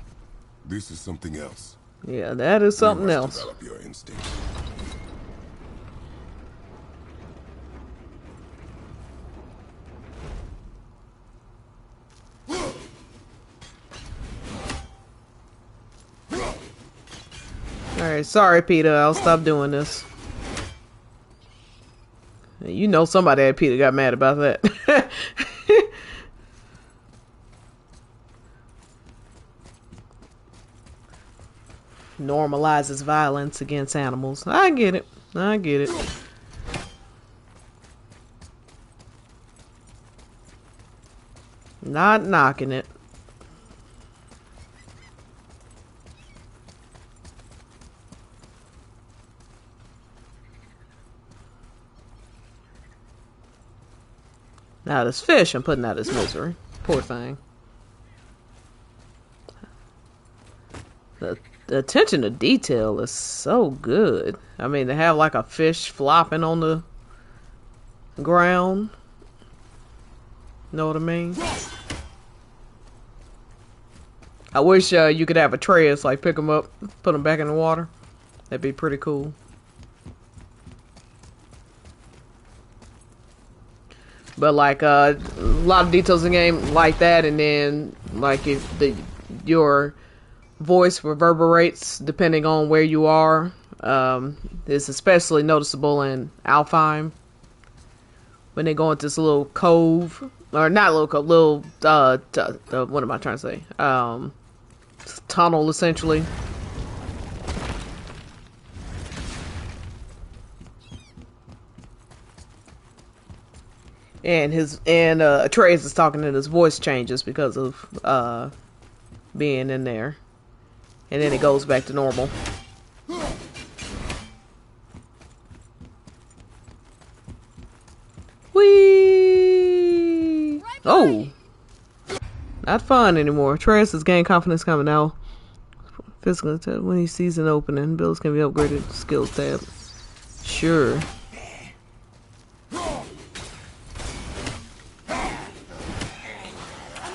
this is something else. Yeah, that is something You must else. develop your instinct. Alright, sorry, Peter. I'll stop doing this. You know somebody at Peter got mad about that. Normalizes violence against animals. I get it. I get it. Not knocking it. Now this fish, I'm putting out his misery. Poor thing. The attention to detail is so good. I mean, they have like a fish flopping on the ground. Know what I mean? I wish you could have a Atreus, like pick them up, put them back in the water. That'd be pretty cool. But like a lot of details in the game like that, and then like if your voice reverberates depending on where you are. It's especially noticeable in Alfheim, when they go into this little cove, or not little cove, little what am I trying to say? Tunnel essentially. And Atreus is talking and his voice changes because of being in there. And then it goes back to normal. Whee! Oh! Not fun anymore. Atreus has gained confidence coming now. Physical tab. When he sees an opening, builds can be upgraded to skills tab. Sure.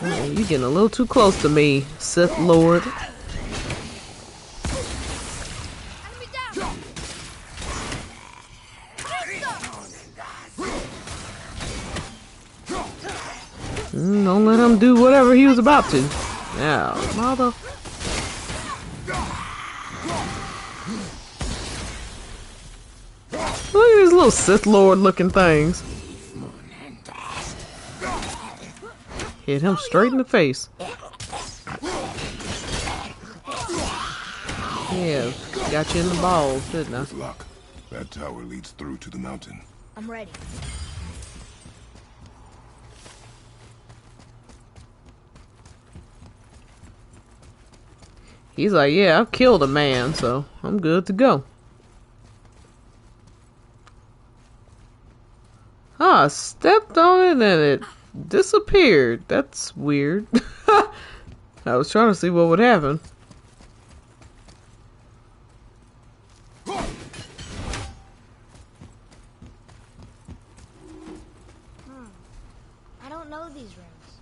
Oh, you're getting a little too close to me, Sith Lord. Don't let him do whatever he was about to. Now, mother. Look at these little Sith Lord looking things. Hit him straight in the face. Yeah, got you in the balls, didn't I? With luck, that tower leads through to the mountain. I'm ready. He's like, yeah, I've killed a man, so I'm good to go. I stepped on it and it disappeared. That's weird. I was trying to see what would happen. I don't know these rooms.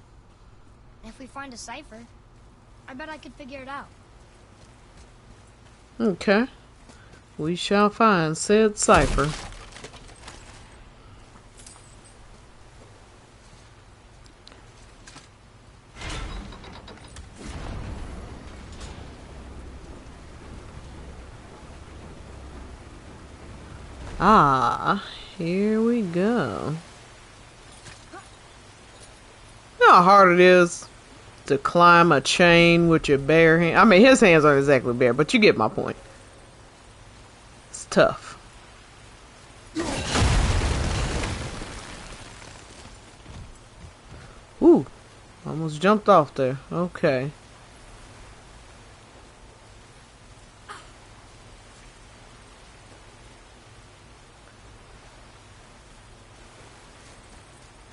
If we find a cipher, I bet I could figure it out. Okay. We shall find said cipher. Ah, here we go. You know how hard it is to climb a chain with your bare hand? I mean, his hands aren't exactly bare, but you get my point. It's tough. Ooh, almost jumped off there. Okay.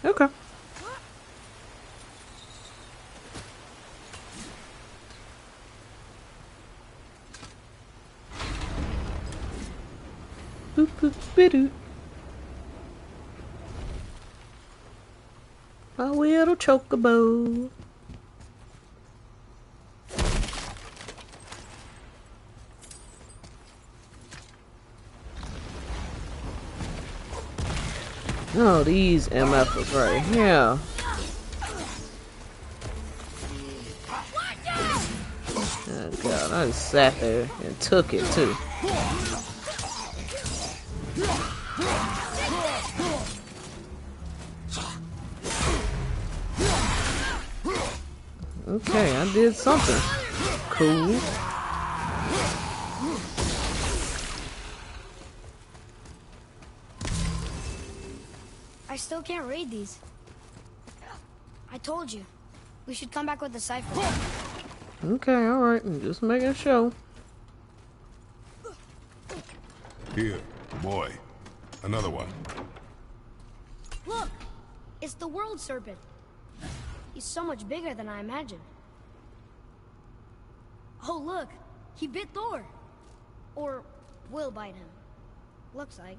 Okay. Boop boop bidoo. My little chocobo. Oh, these MFs right here. Oh god, I just sat there and took it too. Okay, I did something cool. I still can't read these. I told you. We should come back with the cipher. Okay, alright. Just making sure. Here, boy. Another one. Look! It's the world serpent. He's so much bigger than I imagined. Oh, look! He bit Thor! Or will bite him. Looks like.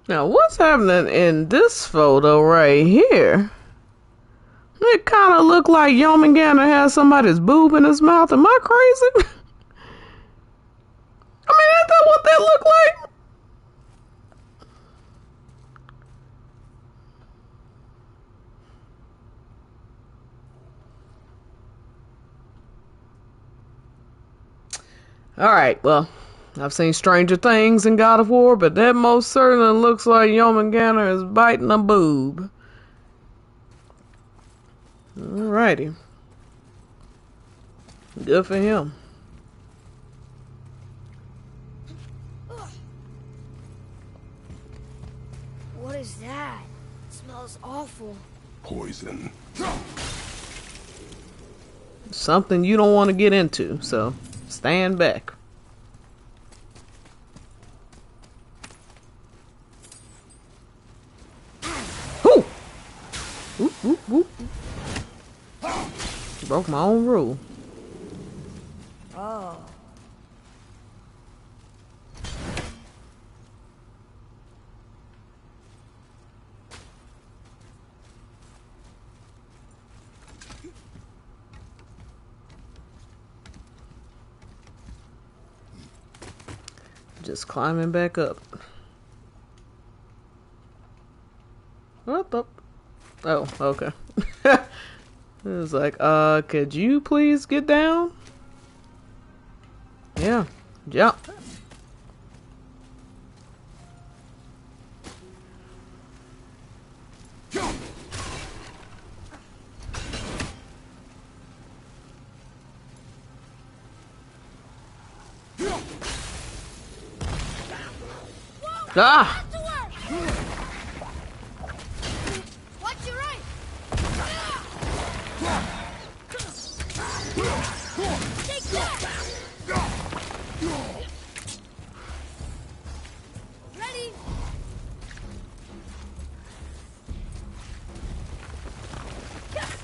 Now, what's happening in this photo right here? It kind of looked like Yomingander has somebody's boob in his mouth. Am I crazy? I mean, ain't that what that looked like? Alright, well, I've seen stranger things in God of War, but that most certainly looks like Yomenganer is biting a boob. Alrighty. Good for him. What is that? It smells awful. Poison. Something you don't want to get into, so stand back. Whoo! Whoop, whoop, whoop. Broke my own rule. Oh. Just climbing back up. Up, up. Oh, okay. It was like, could you please get down? Yeah, jump. Ah! Watch your right. Take that. Ready?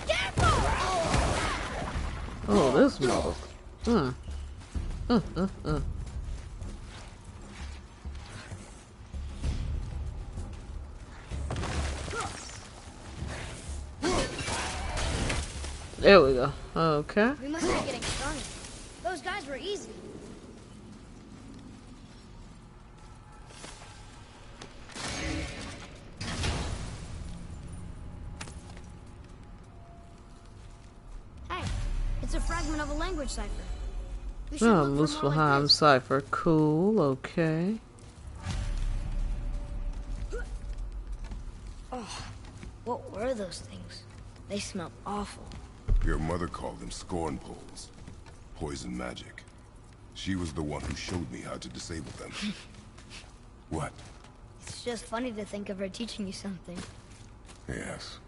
Careful! Oh, this mother. There we go. Okay. We must be getting stronger. Those guys were easy. Hey, it's a fragment of a language cipher. We should Oh, look for more like Muspelheim this. cipher. Cool. Okay. What were those things? They smell awful. Your mother called them scorn poles. Poison magic. She was the one who showed me how to disable them. What? It's just funny to think of her teaching you something. Yes.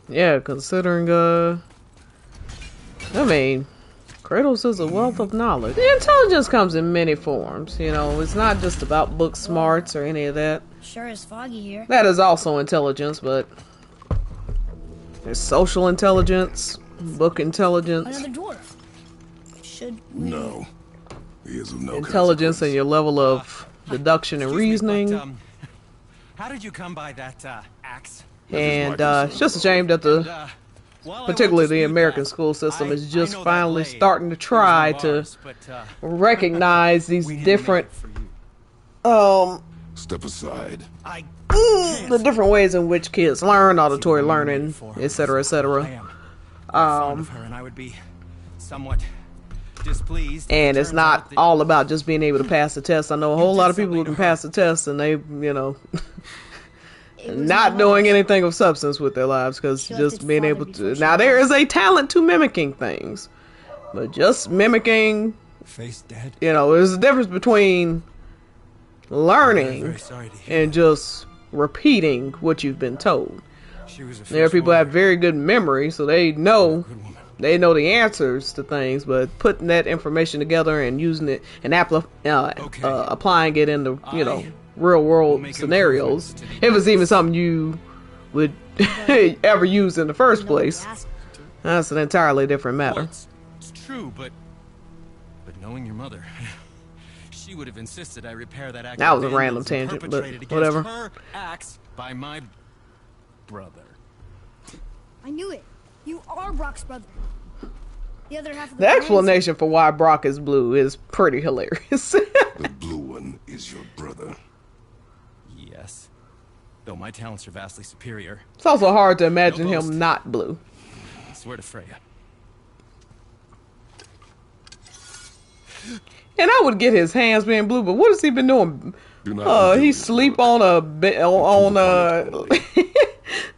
Yeah, considering, I mean, Kratos is a wealth of knowledge. The intelligence comes in many forms, you know. It's not just about book smarts or any of that. Sure is foggy here. That is also intelligence, but there's social intelligence, book intelligence, Another dwarf. Should we... No. He is of no intelligence and consequence. your level of deduction and Excuse me, reasoning. but, how did you come by that axe? And it's just a shame that the, While I particularly won't the dispute American that, school system is I just know that finally blade. starting to It was try one of to ours, but, recognize these we didn't different, make it for you. Step aside. I the different ways in which kids learn, auditory learning, for etc., I etc. am fond of her, and I would be somewhat displeased. if And it it's turns not out that all about just being able to pass the test. I know a whole did lot of people who something can to her. pass the test and they, you know, It was not my doing mother's. anything of substance with their lives because She just left it being farther able before to. she Now, there died. is a talent to mimicking things, but just mimicking, face dead. you know, there's a difference between I'm learning very sorry to hear. and just repeating what you've been told. She was a There are fierce people who have warrior, very good memory, so they know good woman. they know the answers to things, but putting that information together and using it and applying it into, you know, real will world make scenarios, improvements to the if it's even something you would ever use in the first Nobody place, asked you to. that's an entirely different Well, matter. it's true, but knowing your mother, she would have insisted I repair that act. That of was a random vandalism tangent, but perpetrated against whatever. Her axe by my brother. I knew it. You are Brock's brother. The other half of The plan explanation for why Brock is blue is pretty hilarious. The blue one is your brother. Yes, though my talents are vastly superior. It's also hard to imagine No boast. him not blue. I swear to Freya. And I would get his hands being blue, but what has he been doing? Do not He reveal sleep your on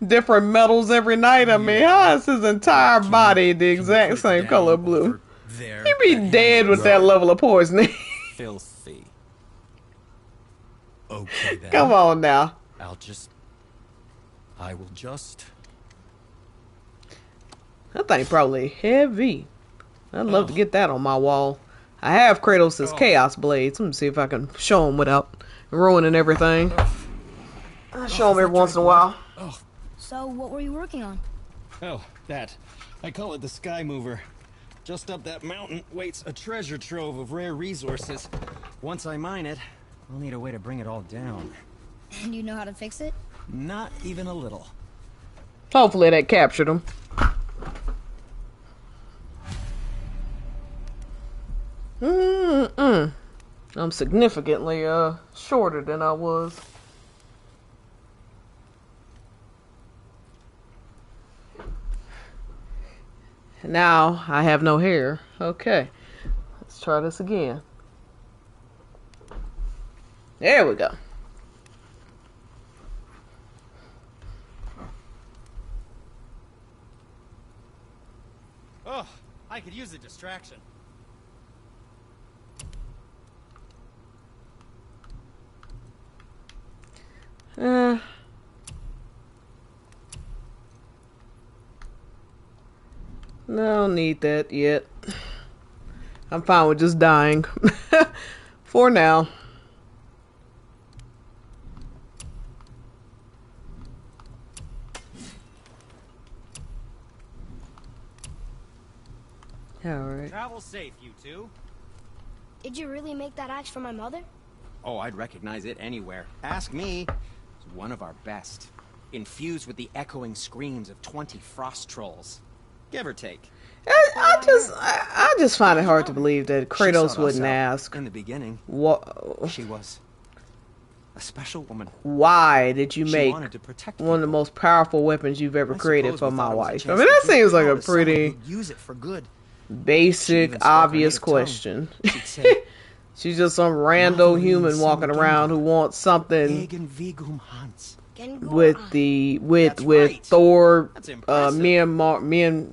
different metals every night. I mean, how is his entire body the exact same color blue? He'd be dead with that level of poisoning. Filthy. Okay then. Come on now. I will just. That thing probably heavy. I'd love to get that on my wall. I have Kratos' Chaos Blades. Let me see if I can show him without ruining everything. I show him every once in a while. So, what were you working on? Oh, that. I call it the Sky Mover. Just up that mountain waits a treasure trove of rare resources. Once I mine it, I'll need a way to bring it all down. And you know how to fix it? Not even a little. Hopefully that captured him. I'm significantly shorter than I was. Now I have no hair. Okay, let's try this again. There we go. Oh, I could use a distraction. No, don't need that yet. I'm fine with just dying. For now. Alright. Travel safe, you two. Did you really make that axe for my mother? Oh, I'd recognize it anywhere. Ask me. It's one of our best. Infused with the echoing screams of 20 frost trolls. Give or take. I just find it hard to believe that Kratos wouldn't ask. In the beginning, What? she was a special woman. Why did you She make wanted to protect one of the people. most powerful weapons you've ever I created suppose for we my thought it was a wife? I chance mean, to that prove seems like power a to someone pretty who'd use it for good. She basic, even spoke her obvious native tongue. question. She'd say, She's just some rando human walking around who wants something "Egen Vigum Hans." with That's with right. Thor, That's impressive. Mjolnir,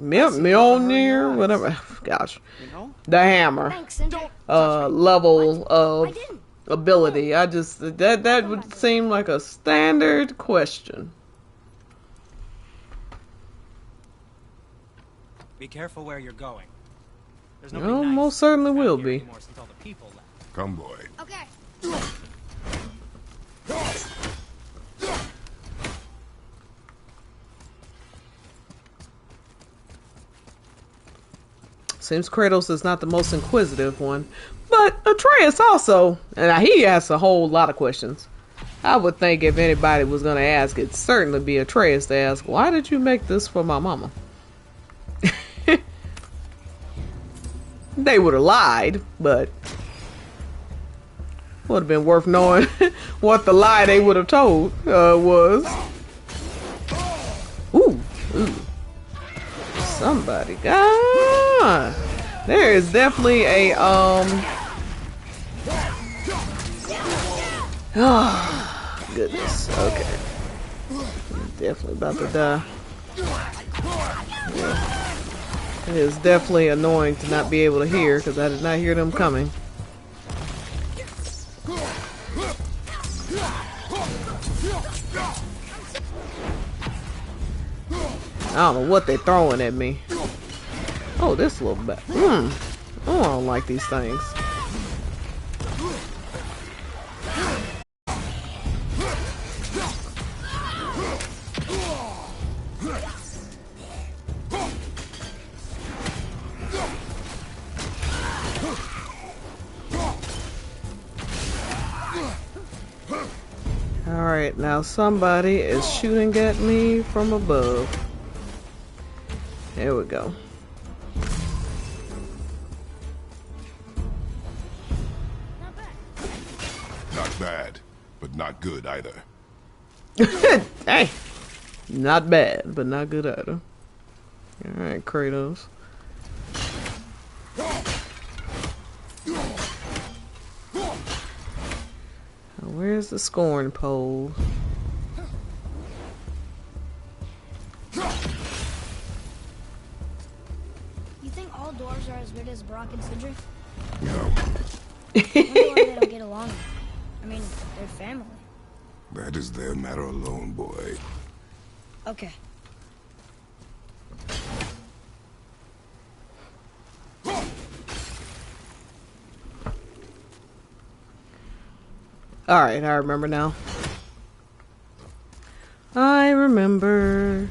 whatever. Gosh, You know? the hammer. Thanks, Cinder. Level I of didn't. ability. I just that would seem like a standard question. Be careful where you're going. There's Oh, nobody nice most certainly around will here be. anymore since all the people left. Come, boy. Okay. Seems Kratos is not the most inquisitive one, but Atreus also, and he asks a whole lot of questions. I would think if anybody was going to ask, it'd certainly be Atreus to ask, why did you make this for my mama? They would have lied, but would have been worth knowing what the lie they would have told was. Ooh. Somebody. There is definitely a oh, goodness. Okay. Definitely about to die. Yeah. It is definitely annoying to not be able to hear because I did not hear them coming. I don't know what they're throwing at me. Oh, this little bit. Oh, I don't like these things. Alright, now somebody is shooting at me from above. There we go. Not bad, but not good either. Hey, not bad, but not good either. Alright, Kratos. Where's the scoring pole? You think all dwarves are as good as Brock and Sidra? No, I wonder why they don't get along. I mean, they're family. that is their matter alone, boy. Okay. Alright, I remember now. I remember.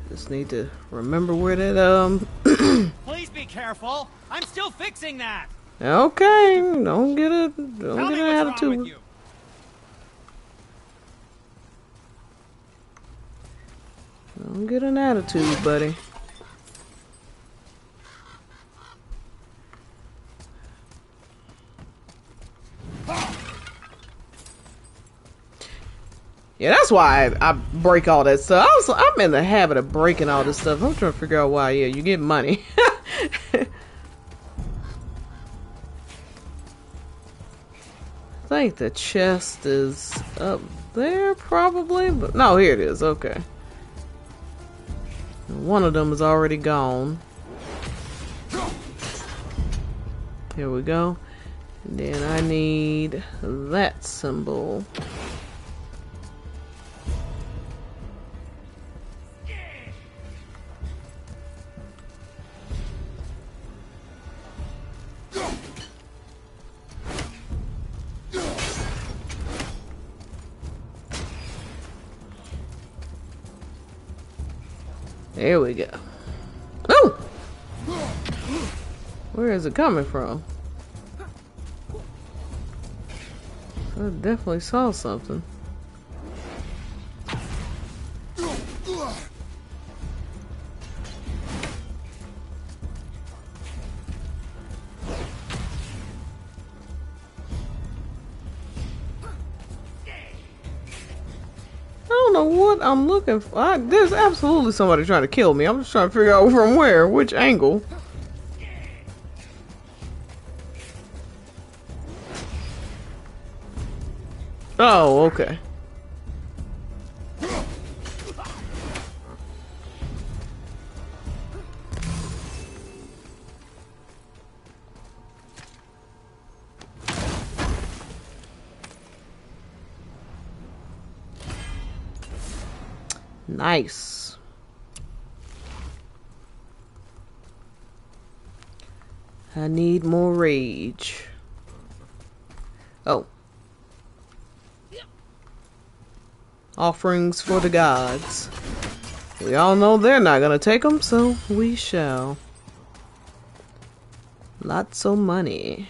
Just need to remember where that, Please be careful. I'm still fixing that. Okay, don't get Tell an me what's wrong with attitude. you. Don't get an attitude, buddy. Yeah, that's why I break all that stuff. I'm in the habit of breaking all this stuff. I'm trying to figure out why. Yeah, you get money. I think the chest is up there, probably. But no, here it is. Okay. One of them is already gone. Here we go. And then I need that symbol. There we go. Oh! Where is it coming from? I definitely saw something. I don't know what I'm looking for. There's absolutely somebody trying to kill me. I'm just trying to figure out from where, which angle. Oh, okay. Nice. I need more rage. Oh. Offerings for the gods. We all know they're not gonna take them, so we shall. Lots of money.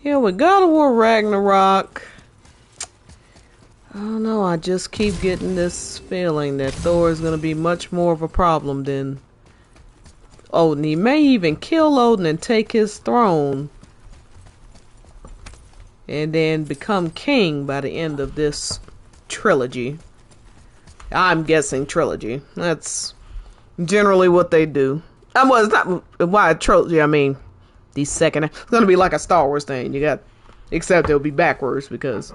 Yeah, with God of War Ragnarok, I don't know, I just keep getting this feeling that Thor is going to be much more of a problem than Odin. He may even kill Odin and take his throne and then become king by the end of this trilogy. I'm guessing trilogy. That's generally what they do. Well, it's not why trilogy, I mean the second. It's gonna be like a Star Wars thing. You got, except it'll be backwards because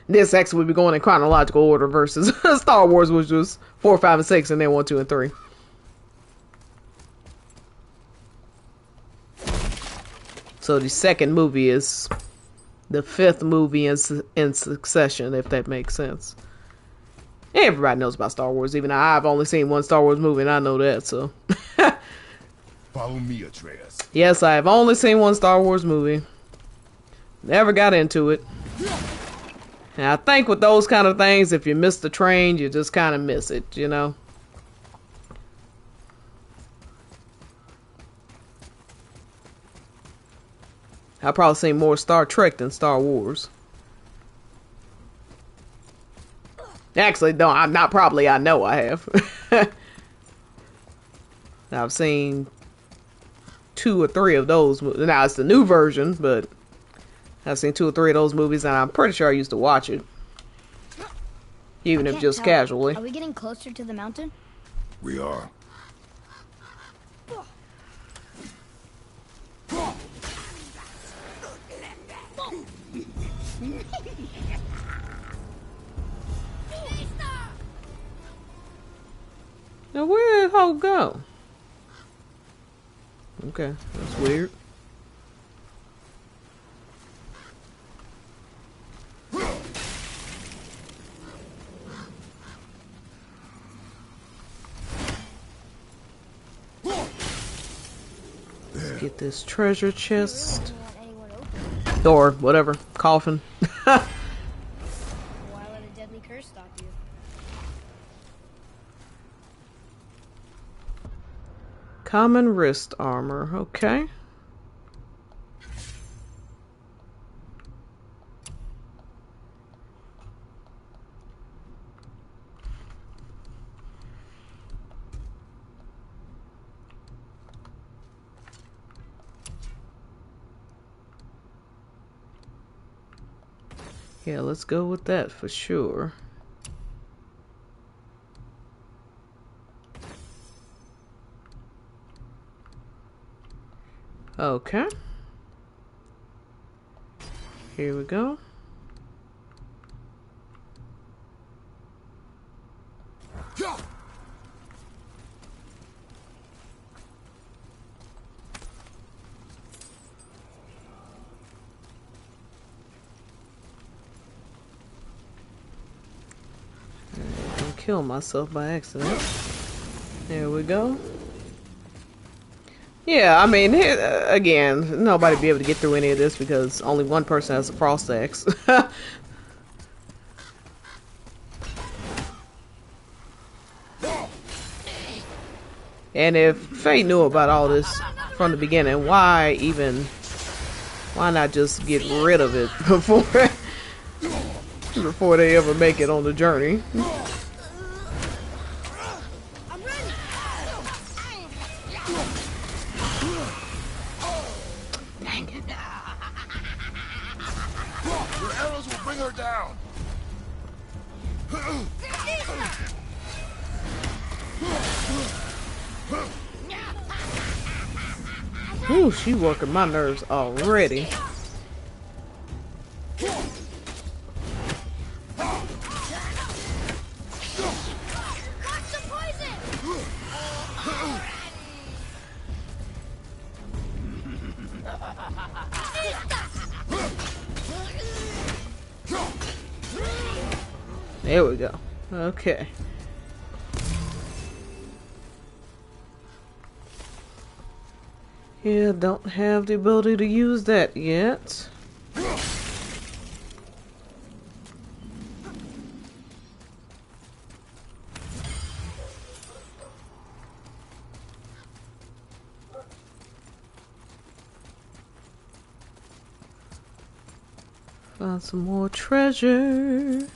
this actually would be going in chronological order versus Star Wars, which was 4, 5, and 6, and then 1, 2, and 3. So the second movie is the 5th movie in succession, if that makes sense. Everybody knows about Star Wars, even though I've only seen one Star Wars movie, and I know that. So. Follow me, Atreus. Yes, I have only seen one Star Wars movie. Never got into it. And I think with those kind of things, if you miss the train, you just kind of miss it, you know? I've probably seen more Star Trek than Star Wars. Actually, no, I'm not probably. I know I have. I've seen 2 or 3 of those. Now, it's the new version, but I've seen 2 or 3 of those movies, and I'm pretty sure I used to watch it. even if Can't just tell. casually. Are we getting closer to the mountain? We are. Now where did Hope go? Okay, that's weird. Let's get this treasure chest. Or whatever, coffin. Why let a deadly curse stop you? Common wrist armor, okay. Yeah, let's go with that for sure. Okay. Here we go. Don't kill myself by accident. There we go. Yeah, I mean, again, nobody be able to get through any of this because only one person has a frost axe. And if Faye knew about all this from the beginning, why not just get rid of it before they ever make it on the journey? Your arrows will bring her down. Ooh, she working my nerves already. There we go. Okay. Yeah, don't have the ability to use that yet. Found some more treasure.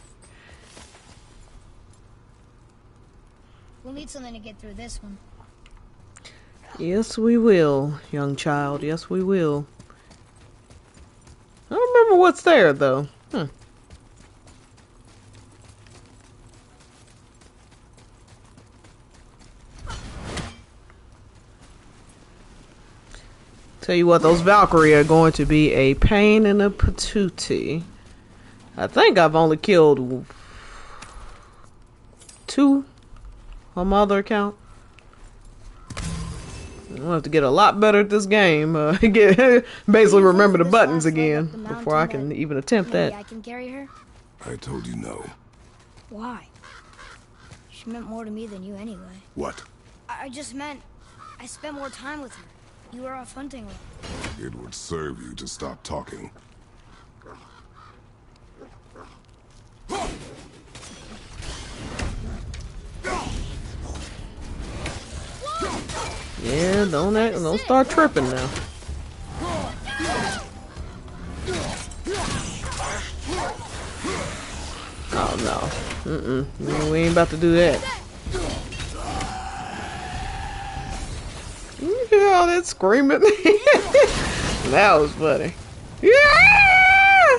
We'll need something to get through this one. Yes, we will, young child. Yes, we will. I don't remember what's there, though. Tell you what, those Valkyrie are going to be a pain in the patootie. I think I've only killed 2 on my other account. I'll have to get a lot better at this game. Basically remember the buttons again before I can even attempt that. Maybe I can carry her? I told you no. Why? She meant more to me than you anyway. What? I just meant I spent more time with her. You were off hunting with her. It would serve you to stop talking. Yeah, don't start tripping now. Oh no. We ain't about to do that. You hear all that screaming? That was funny. Yeah!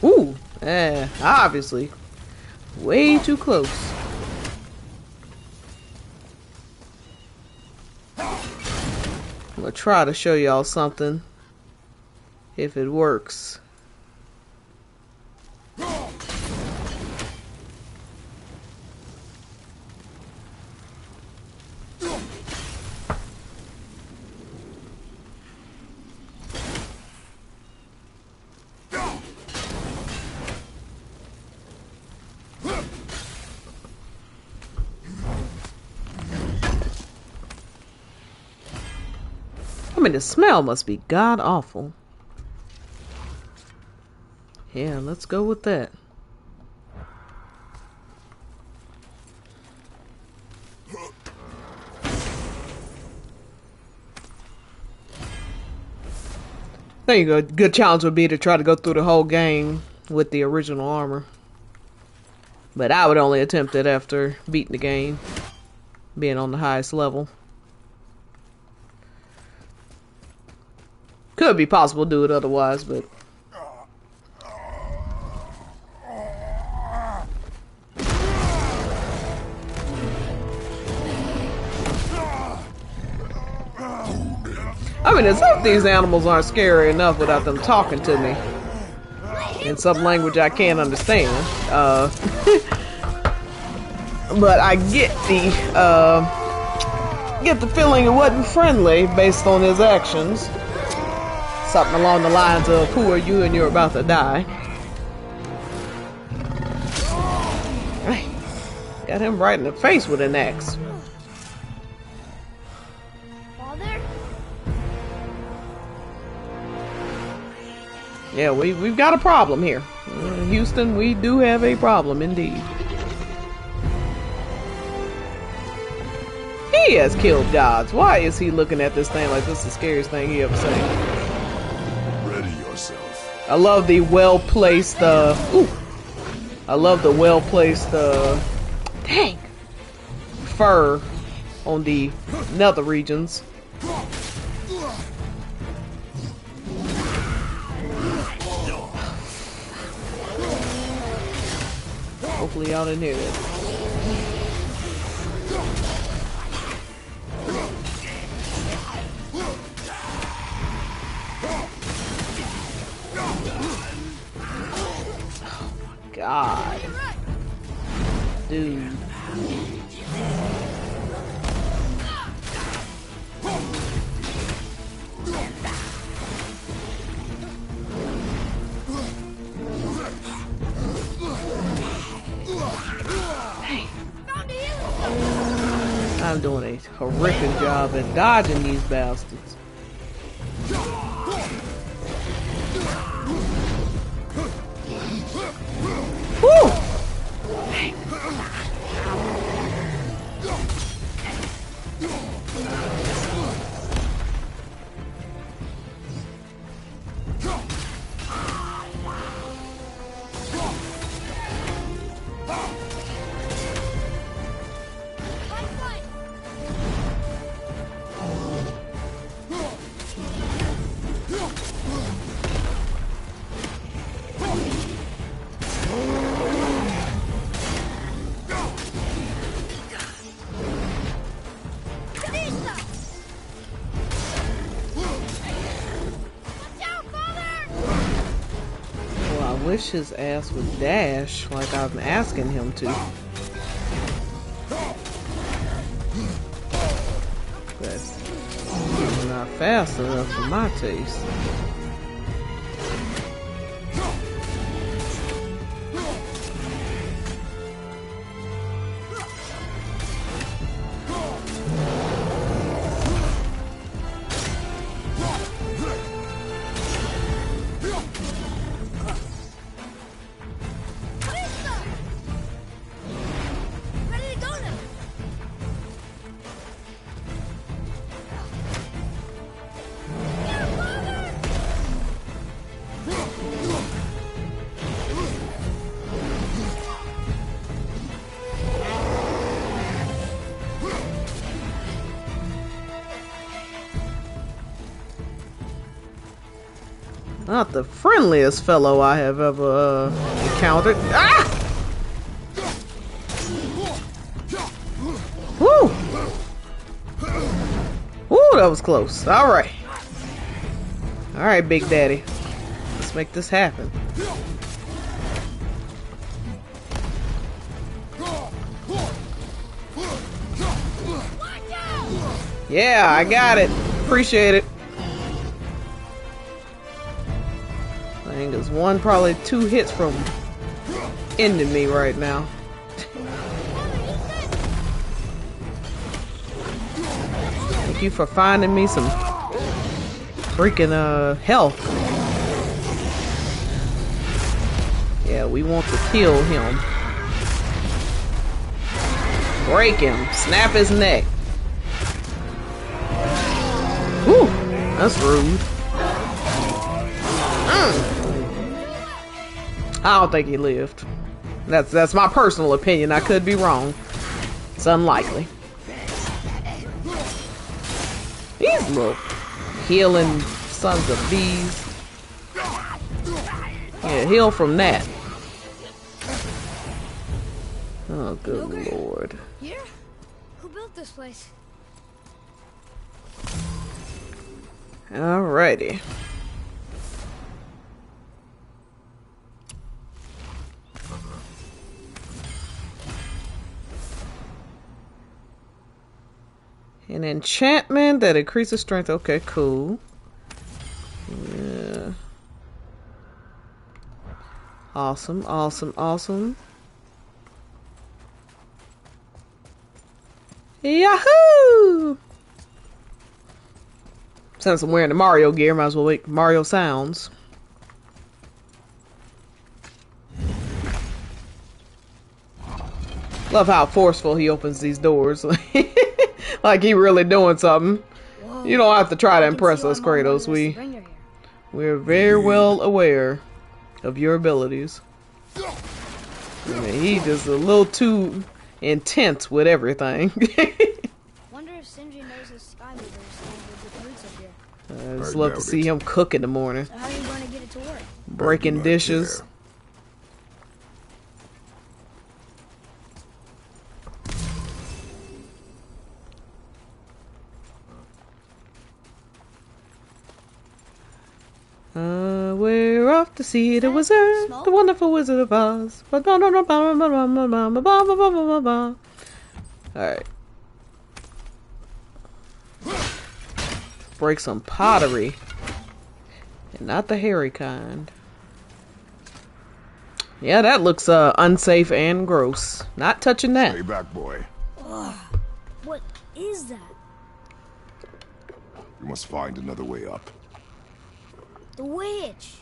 Ooh, obviously. Way too close. I'm gonna try to show y'all something. If it works. I mean, the smell must be god awful. Yeah, let's go with that. I think a good challenge would be to try to go through the whole game with the original armor. But I would only attempt it after beating the game, being on the highest level. Could be possible to do it otherwise, but... I mean, as if these animals aren't scary enough without them talking to me in some language I can't understand. But I get the feeling it wasn't friendly based on his actions. Something along the lines of, "Who are you and you're about to die." Got him right in the face with an axe. Yeah, we've got a problem here. Houston, we do have a problem indeed. He has killed gods. Why is he looking at this thing like this is the scariest thing he ever seen? Ready yourself. I love the well-placed, I love the well-placed, dang, fur on the nether regions. Hopefully y'all didn't hear that. Oh my god. Dude. I'm doing a horrific job at dodging these bastards. Woo! I wish his ass would dash like I'm asking him to. That's not fast enough for my taste. Not the friendliest fellow I have ever encountered. Ah! Woo! Woo, that was close. Alright. Alright, Big Daddy. Let's make this happen. Yeah, I got it. Appreciate it. I think there's one, probably 2 hits from ending me right now. Thank you for finding me some freaking health. Yeah, we want to kill him. Break him. Snap his neck. Whew, that's rude. I don't think he lived. That's my personal opinion. I could be wrong. It's unlikely. These little healing sons of bees. Yeah, heal from that. Oh, good lord. Here? Who built this place? Alrighty. An enchantment that increases strength. Okay, cool. Yeah. Awesome, awesome, awesome. Yahoo! Since I'm wearing the Mario gear, might as well make Mario sounds. Love how forceful he opens these doors. Like he really doing something. Whoa. You don't have to try to impress us, Kratos. We're very well aware of your abilities. I mean, he just a little too intense with everything. Wonder if Sindri knows his sky mover is with the roots up here. I just love to see him cook in the morning. So how are you going to get it to work? Breaking dishes. We're off to see the wizard, smoke? the wonderful Wizard of Oz. Alright. Break some pottery. And not the hairy kind. Yeah, that looks unsafe and gross. Not touching that. Stay back, boy. Ugh. What is that? You must find another way up. The witch!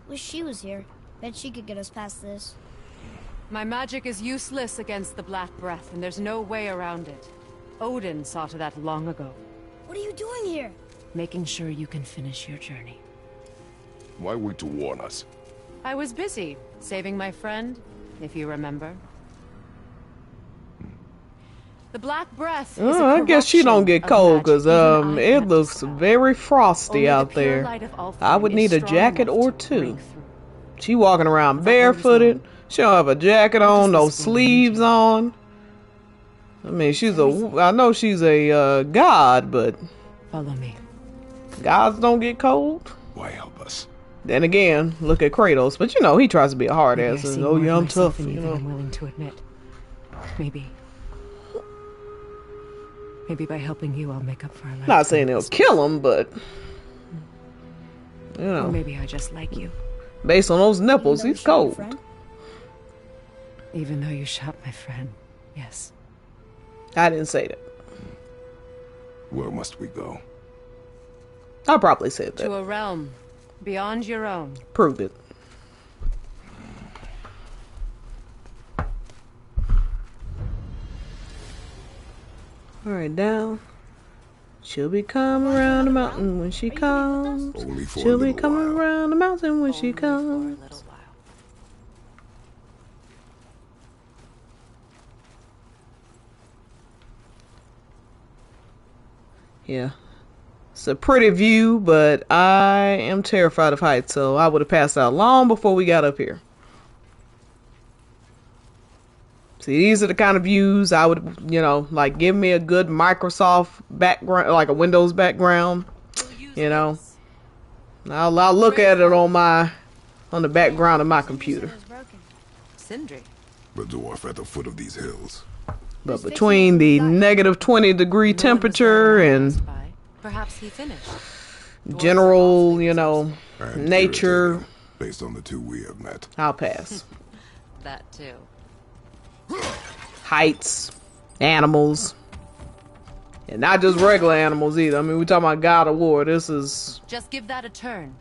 Wish she was here. Bet she could get us past this. My magic is useless against the Black Breath, and there's no way around it. Odin saw to that long ago. What are you doing here? Making sure you can finish your journey. Why wait to warn us? I was busy, saving my friend, if you remember. The Black Breath is Oh, I guess she don't get cold, because it looks very frosty out there. I would need a jacket or 2. She walking around barefooted. She don't have a jacket on, no sleeves on. I mean, I know she's a god, but follow me. Gods don't get cold. Why help us? Then again, look at Kratos, but you know he tries to be a hard ass. And, oh yeah, I'm tough. You know, I'm willing to admit. Maybe by helping you, I'll make up for our life. Not saying it'll kill him, but you know. Or maybe I just like you. Based on those nipples, he's cold. Even though you shot my friend, yes. I didn't say that. Where must we go? I probably said that. To a realm beyond your own. Prove it. Alright, down. She'll be coming around the mountain when she comes. Only for She'll a be little coming while. around the mountain when she Only for a comes. little while. Yeah. It's a pretty view, but I am terrified of heights, so I would have passed out long before we got up here. See, these are the kind of views I would, like give me a good Microsoft background, like a Windows background, I'll look at it on the background of my computer. Sindri. The dwarf at the foot of these hills. But between the negative 20-degree temperature and Perhaps he finished. general, And nature, irritating, based on the two we have met. I'll pass. That too. Heights, animals, and not just regular animals either. I mean, we're talking about God of War. This is, Just give that a turn.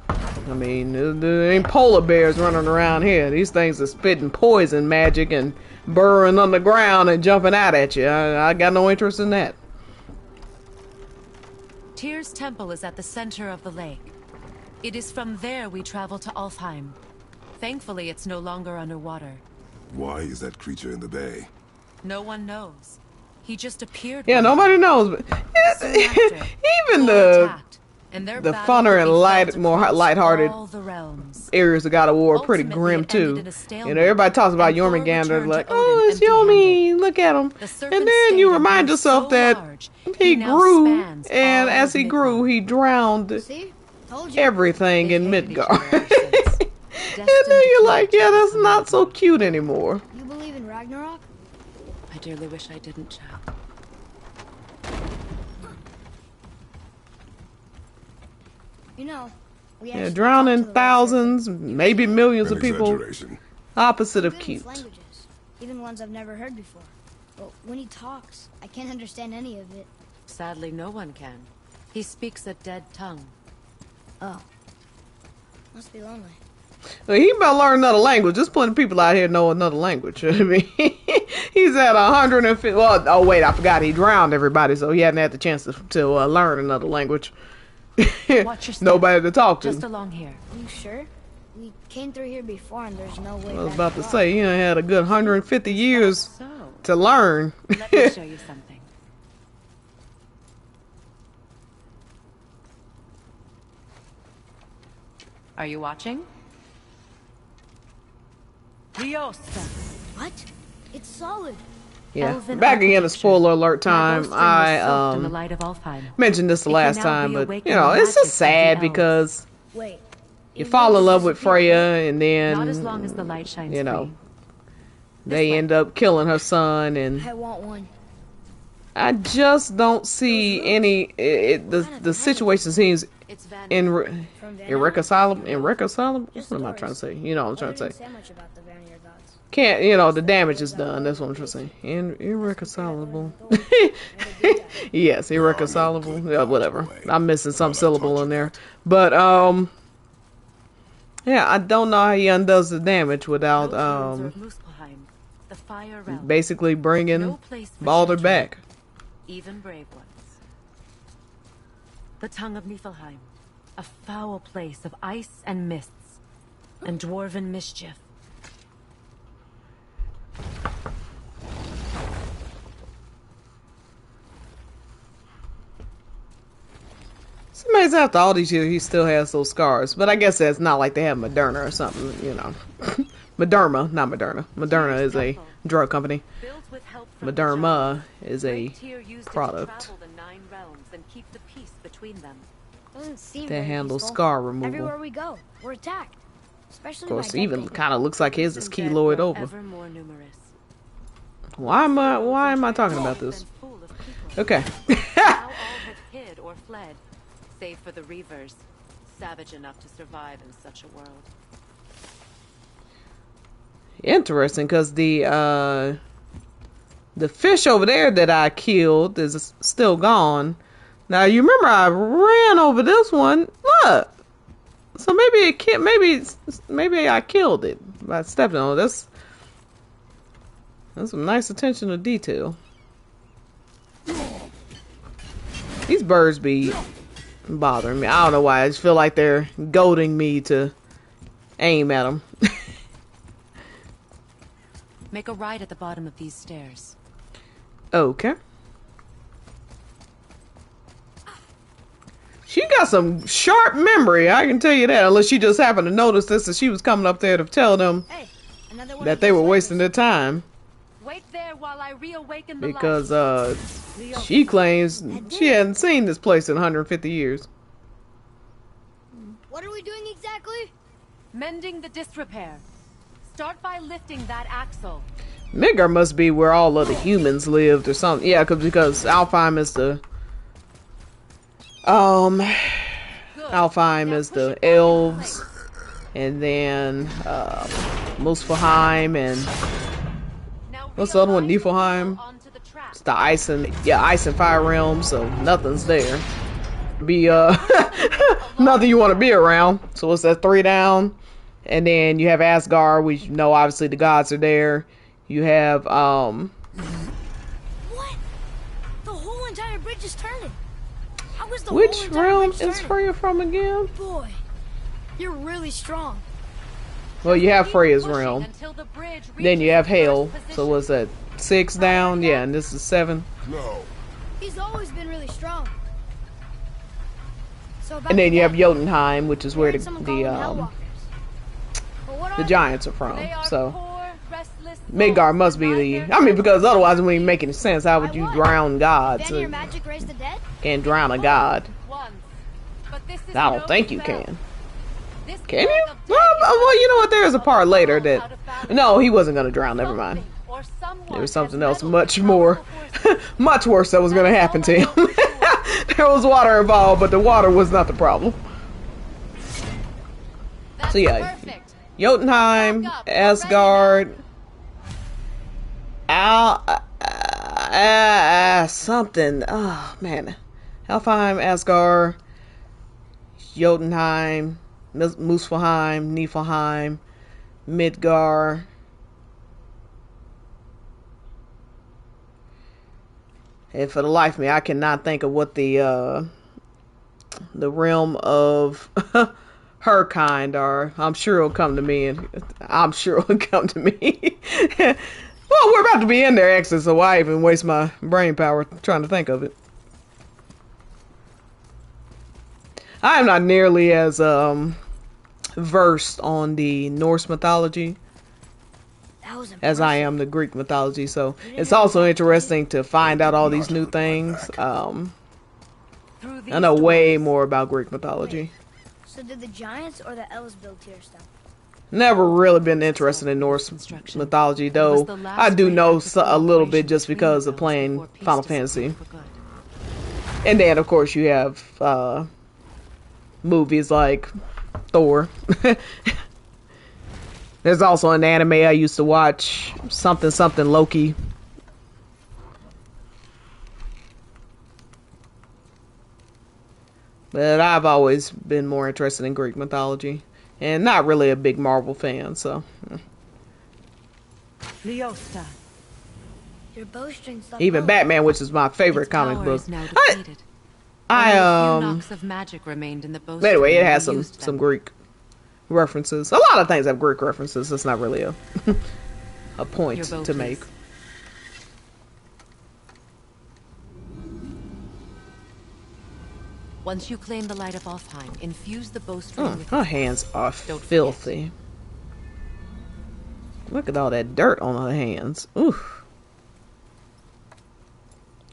I mean, there ain't polar bears running around here. These things are spitting poison magic and burrowing underground and jumping out at you. I got no interest in that. Tyr's temple is at the center of the lake. It is from there we travel to Alfheim. Thankfully, it's no longer underwater. Why is that creature in the bay? No one knows. He just appeared. Yeah, one nobody day. knows. But Soon after, even Thor attacked, and their the battle funner could and be light, felt more across lighthearted all the realms. areas of God of War are pretty Ultimately, grim it too. ended in a stalemate, Everybody talks about and Thor Jormungandr returned like, to oh, Odin it's Yomi, empty-handed. look at him. The And serpent then you stayed remind and yourself grew so that large, he now grew, spans and all as of he grew, Midgard. he drowned See? Told you. everything They've in hated each Midgard. other ever since. And Destined then to you're kill like, each yeah, other that's for not so Midgard. cute anymore. You believe in Ragnarok? I dearly wish I didn't, chap. You know, we Yeah, actually drowning talked to the Red thousands, Serpent. maybe millions An of people. exaggeration. Opposite I'm of good cute. with languages, even ones I've never heard before. But when he talks, I can't understand any of it. Sadly, no one can. He speaks a dead tongue. Oh. Must be lonely. Well, he about to learn another language. There's plenty of people out here know another language. I mean, he's at 150. Well, oh wait, I forgot he drowned everybody, so he hadn't had the chance to learn another language. Watch your step. Nobody to talk to. Just along here. Are you sure? We came through here before and there's no way I was back about to across. say, he done had a good 150 years So, to learn. let me show you something. Are you watching? Liosta. What? It's solid. Yeah. Elven Back again to architecture. spoiler alert My time. bowstring was soaked in the I light of Alfheim. mentioned this the It can last now time, but reawaken you know, the it's magic just of sad the elves. because Wait. you it fall will in love with disappear. Freya and then Not as long as the light shines you know, free. they way. end up killing her son, and I want one. I just don't see any. The situation seems It's Van. From Van irreconcilable. Irreconcilable. Just What am I stories. trying to say? You know what I'm trying to Odin say. didn't say much about the Vanir gods. Can't, the damage is done. That's what I'm trying to say. Irreconcilable. Yes, irreconcilable. Yeah, whatever. I'm missing some syllable in there. But, yeah, I don't know how he undoes the damage without, Those ruins are of Muspelheim, the fire realm. basically bringing No place for Baldur children, back. even brave ones. The tongue of Niflheim, a foul place of ice and mists, and dwarven mischief. It's amazing after all these years he still has those scars. But I guess that's not like they have Moderna or something, Moderna, not Moderna. Moderna is a drug company. Built with help from Moderna is a Great Tyr used it to product travel the 9 realms and keep the peace between them. Doesn't seem that very handles peaceful. scar removal. Everywhere we go, we're attacked. Especially Of course, by even dead kind of looks like his is And dead keloid grow over. ever more numerous. Why am I talking about this? Been full of people. Okay. Now all have hid or fled, save for the Reavers, savage enough to survive in such a world. Interesting, because the fish over there that I killed is still gone. Now you remember I ran over this one. Look, so maybe I killed it by stepping on it. That's some nice attention to detail. These birds be bothering me. I don't know why. I just feel like they're goading me to aim at them. Make a right at the bottom of these stairs. Okay. She got some sharp memory, I can tell you that. Unless she just happened to notice this as she was coming up there to tell them Hey, another one that of they those were wasting their letters. time. Wait there while I reawaken the Because, light. she claims she hadn't seen this place in 150 years. What are we doing exactly? Mending the disrepair. Start by lifting that axle. Midgard must be where all of the humans lived or something. Yeah, because Alfheim is the... Alfheim is the elves. And then, Muspelheim and... What's the other one? Niflheim? It's the ice and fire realm, so nothing's there. Be nothing you want to be around. So what's that, 3 down? And then you have Asgard, which you know obviously the gods are there. You have What? The whole entire bridge is turning. How is the which whole entire realm bridge is turning? Freya from again? Boy, you're really strong. Well, you have Keep Freya's pushing realm. until the bridge Then you reaches have its Hell. first So position. what's that, 6 down? Yeah, and this is 7. No. He's always been really strong. So about And then you have that, Jotunheim, which is where heard someone call them Hellwalkers. But what the are giants are from. They are So poor, restless Midgard souls must be denied the... their I mean, because senses. otherwise it wouldn't even make any sense. How would Why you what? drown they? gods? Can your magic raise the dead? Can't drown a god. Once. But this is I don't no think you spell. can. This Can bag you? of dead Well, is you know what? There is a part later that... out of balance. No, he wasn't going to drown. Never mind. Something or someone There was has something else meddled much with more, powerful forces. much worse that was going to happen to him. There was water involved, but the water was not the problem. That's So yeah, perfect. Jotunheim, Back up. We're Asgard, something. Oh man, Alfheim, Asgard, Jotunheim, Muspelheim, Niflheim, Midgard. And for the life of me, I cannot think of what the realm of her kind are. I'm sure it'll come to me, and I'm sure it'll come to me. Well, we're about to be in there, actually, so why even waste my brain power trying to think of it? I am not nearly as versed on the Norse mythology That was as I am the Greek mythology, so it's also interesting to find out all these new things. Through these I know way doors. more about Greek mythology. So did the giants or the elves build Tyr stuff? Never really been interested in Norse mythology, though I do know a little bit just because of playing Final Fantasy. And then, of course, you have movies like Thor. There's also an anime I used to watch, something Loki. But I've always been more interested in Greek mythology. And not really a big Marvel fan, so... Leosta. Your bowstring stuff. Even Batman, which is my favorite Its comic power book. is now depleted. I Only a few knocks of magic remained in the bowstring Anyway, it when has we some used them. Greek references. A lot of things have Greek references. That's not really a point Your bow, to please. make. Once you claim the light of Alfheim, infuse the bowstring with Her hands are Don't filthy. Look at all that dirt on her hands. Oof.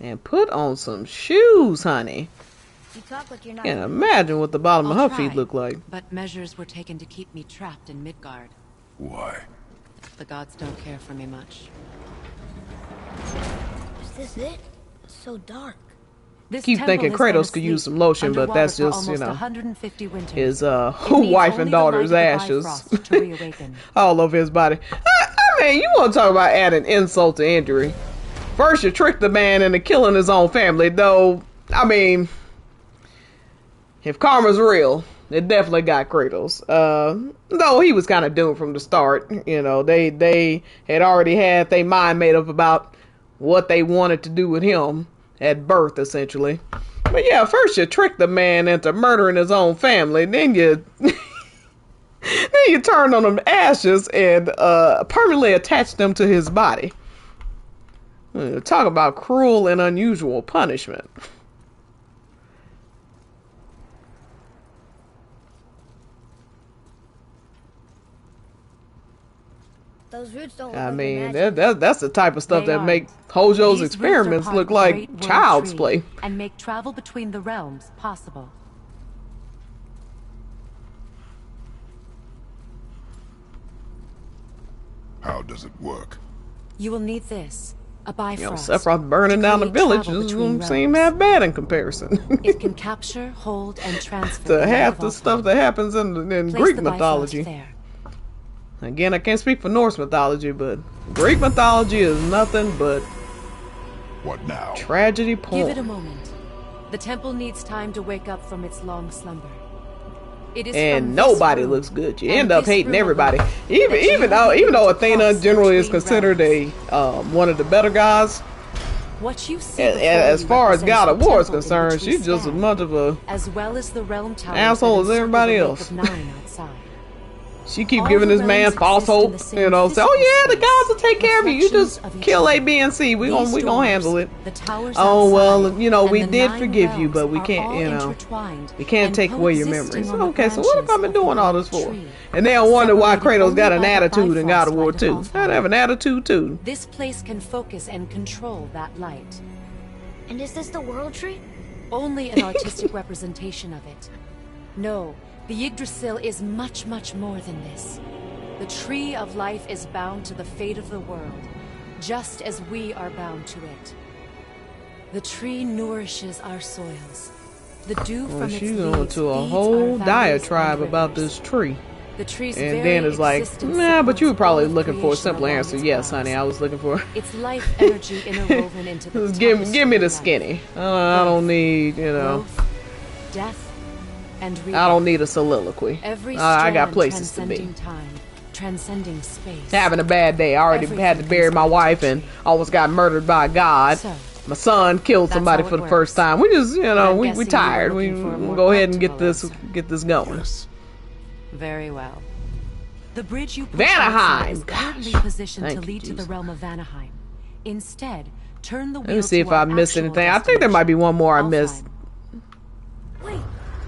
And put on some shoes, honey. You talk like you're not. Can't imagine what the bottom of I'll her feet try, look like. But measures were taken to keep me trapped in Midgard. Why? The gods don't care for me much. Is this it? It's so dark. This Keep temple thinking has been Kratos could use asleep some lotion, but underwater that's for just, you almost know, 150 winters. his It needs wife only and the light daughter's of the ashes Bifrost to reawaken. all over his body. I mean, you want to talk about adding insult to injury. First, you tricked the man into killing his own family, though, I mean, if karma's real, it definitely got Kratos. Though he was kind of doomed from the start. You know, they had already had their mind made up about what they wanted to do with him at birth, essentially. But yeah, first you tricked the man into murdering his own family, then you turned on them ashes and permanently attached them to his body. Talk about cruel and unusual punishment. Those roots don't look I like mean, magic. that's the type of stuff They that are. make Hojo's These roots are experiments part look of the like Great World child's Tree play. and make travel between the realms possible. How does it work? You will need this, a Bifrost. Sephiroth burning to down the create village travel doesn't between seem realms. that bad in comparison. It can capture, hold, and transfer To the half light the of stuff Alfheim. that happens in Place Greek the mythology. Bifrost there. Again, I can't speak for Norse mythology, but Greek mythology is nothing but What now? tragedy Give it a porn. moment. The temple needs time to wake up from its long slumber. It is from And this nobody room, looks good. You and end up this hating room everybody. alone, that you Even will be able though to Athena cross generally is between considered realms. one of the better gods. What you see As before far you as God of represents War is the temple in concerned, which we she's just as stand, much of a as well as the realm towers asshole that as encircle everybody the Lake else. of Nine outside. She keep All giving the this man realms false exist in hope, the same you know. Say, physical oh yeah, the space, gods will take care of you. You just reflections of each kill A, other. B, and C. We These gonna doors, handle it. the towers Oh well, outside, you know, and we the did 9 forgive you, realms but we are can't, all you know, intertwined we can't and take away your coexisting memories. on the Okay, so what have I been branches of doing the all old this for? tree, And then I wonder why separated Kratos got only an by the attitude in God Bifrost of War light of 2. Alfheim. I'd have an attitude too. This place can focus and control that light. And is this the world tree? Only an artistic representation of it. No, the Yggdrasil is much, much more than this. The Tree of Life is bound to the fate of the world, just as we are bound to it. The tree nourishes our soils. The dew Well, from its she's leaves going to a feeds whole our valleys diatribe and about rivers. this tree. The tree's And very then it's like, existence nah, but you were supports probably all of looking for a creation simple along answer. its Yes, boughs. honey, I was looking for. Its life energy interwoven into the Just give me tapestry the of life. skinny. I don't need, you know, Growth, death, and rebirth. I don't need a soliloquy. Every I got strand places to be. transcending time, transcending space. Having a bad day. I already had to bury my wife and almost got murdered by God. So, My son killed That's somebody how for it the first works. time. We just, you know, I'm we guessing you were tired. We looking for a we'll more go ahead and get optimal this answer. going. Yes. very well. The bridge you push Vanaheim! outside is Gosh. currently positioned to Thank you, lead to the Jesus. realm of Vanaheim. Instead, turn the wheel Let me see to if I our missed actual anything. I think there might be one more I missed. Alfheim. Wait,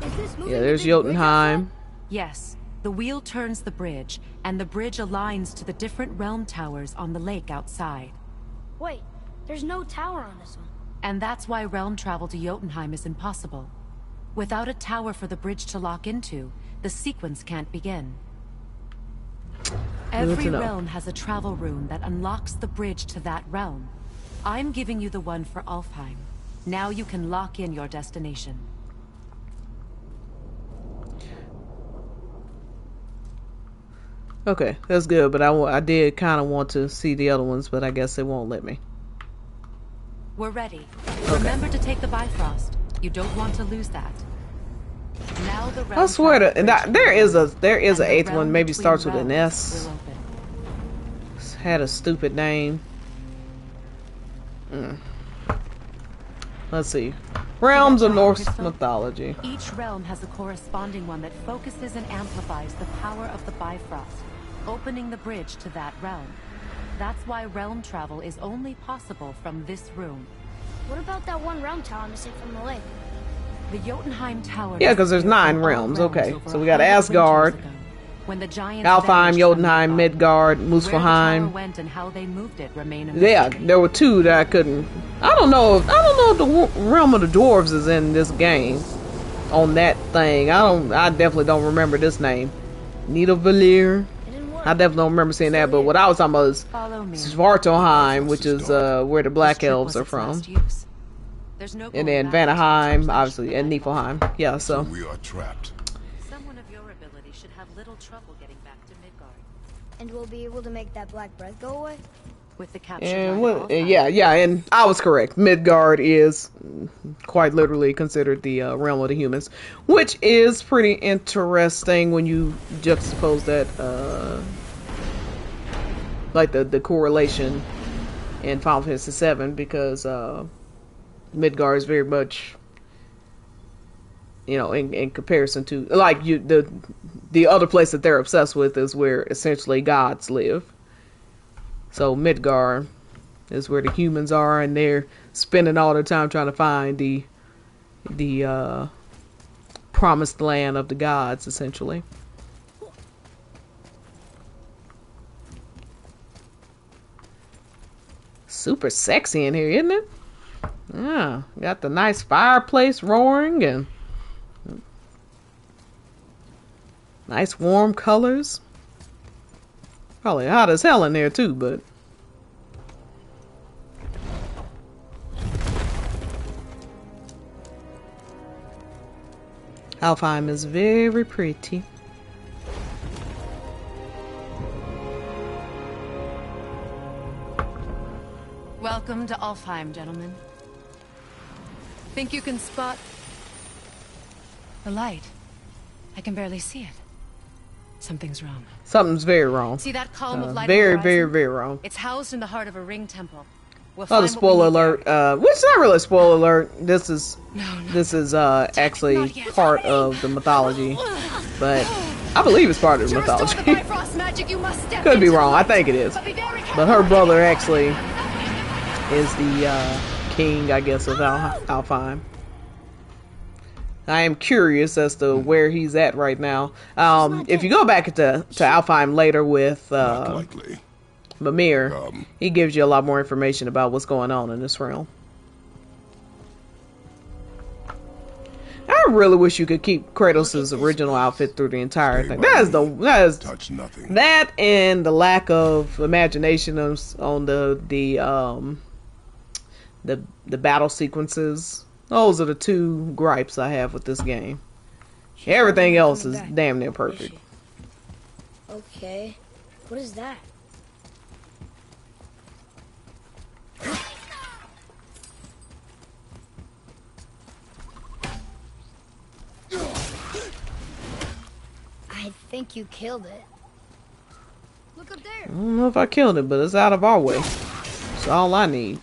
is this moving Yeah, the there's big bridge Jotunheim. Yes, the wheel turns the bridge, and the bridge aligns to the different realm towers on the lake outside. outside? Wait, there's no tower on this one. And that's why realm travel to Jotunheim is impossible. Without a tower for the bridge to lock into, the sequence can't begin. Every to know. realm has a travel rune that unlocks the bridge to that realm. I'm giving you the one for Alfheim. Now you can lock in your destination. Okay, that's good, but I did kind of want to see the other ones, but I guess they won't let me. We're ready. Remember to take the Bifrost. You don't want to lose that. Now the realm I swear to, travel and bridge there will is a open, there is and an the eighth one. realm Maybe between starts with an realms S. will open. Had a stupid name. Let's see. Realms of Norse mythology. Each realm has a corresponding one that focuses and amplifies the power of the Bifrost, opening the bridge to that realm. That's why realm travel is only possible from this room. What about that one realm tower missing from the lake? The Jotunheim Tower. Yeah, 'cause there's disappeared 9 from all realms, okay. over So we got 100 Asgard, winters ago, when the giants Alfheim, vanished from Jotunheim, Midgard. Midgard, Where the tower Muspelheim. went and how they moved it remain a Yeah, mystery. there were 2 that I couldn't. I don't know if the realm of the dwarves is in this game. On that thing, I definitely don't remember this name. Nidavellir. It didn't work. I definitely don't remember seeing that. But what I was talking about is Follow me. Svartalfheim, which is where the Black This trip Elves was are its from, last use. There's no and going then back to the Vanaheim, translation obviously, of and the Bible. Niflheim. Yeah, so We are trapped. Someone of your ability should have little trouble getting back to Midgard. And we'll be able to make that black breath go away? With the captured and light of what? Alfheim. Yeah, and I was correct. Midgard is quite literally considered the realm of the humans, which is pretty interesting when you juxtapose that, like the correlation in Final Fantasy VII, because Midgard is very much, in comparison to like the other place that they're obsessed with is where essentially gods live. So Midgard is where the humans are, and they're spending all their time trying to find the promised land of the gods, essentially. super sexy in here, isn't it? Yeah, got the nice fireplace roaring and nice warm colors. Probably hot as hell in there too, but Alfheim is very pretty. Welcome to Alfheim, gentlemen. Think you can spot the light? I can barely see it. Something's wrong. Something's very wrong. See that column of light? Very, on the very, horizon? very wrong. It's housed in the heart of a ring temple. We'll Oh, the find what we spoiler need alert. there. Which is not really a spoiler alert. This is Not actually yet. part of the mythology, but I believe it's part of the To restore the mythology. Bifrost magic, you must step Could be into wrong. the I light. think it is. But be very careful. But her brother actually is the king, I guess, of Alfheim. I am curious as to where he's at right now. If you go back to Alfheim later with Not likely. Mimir, he gives you a lot more information about what's going on in this realm. I really wish you could keep Kratos' original outfit through the entire thing. That is Touch nothing. that and the lack of imagination on the battle sequences. Those are the two gripes I have with this game. Everything else is damn near perfect. Okay. What is that? I think you killed it. Look up there. I don't know if I killed it, but it's out of our way. That's all I need.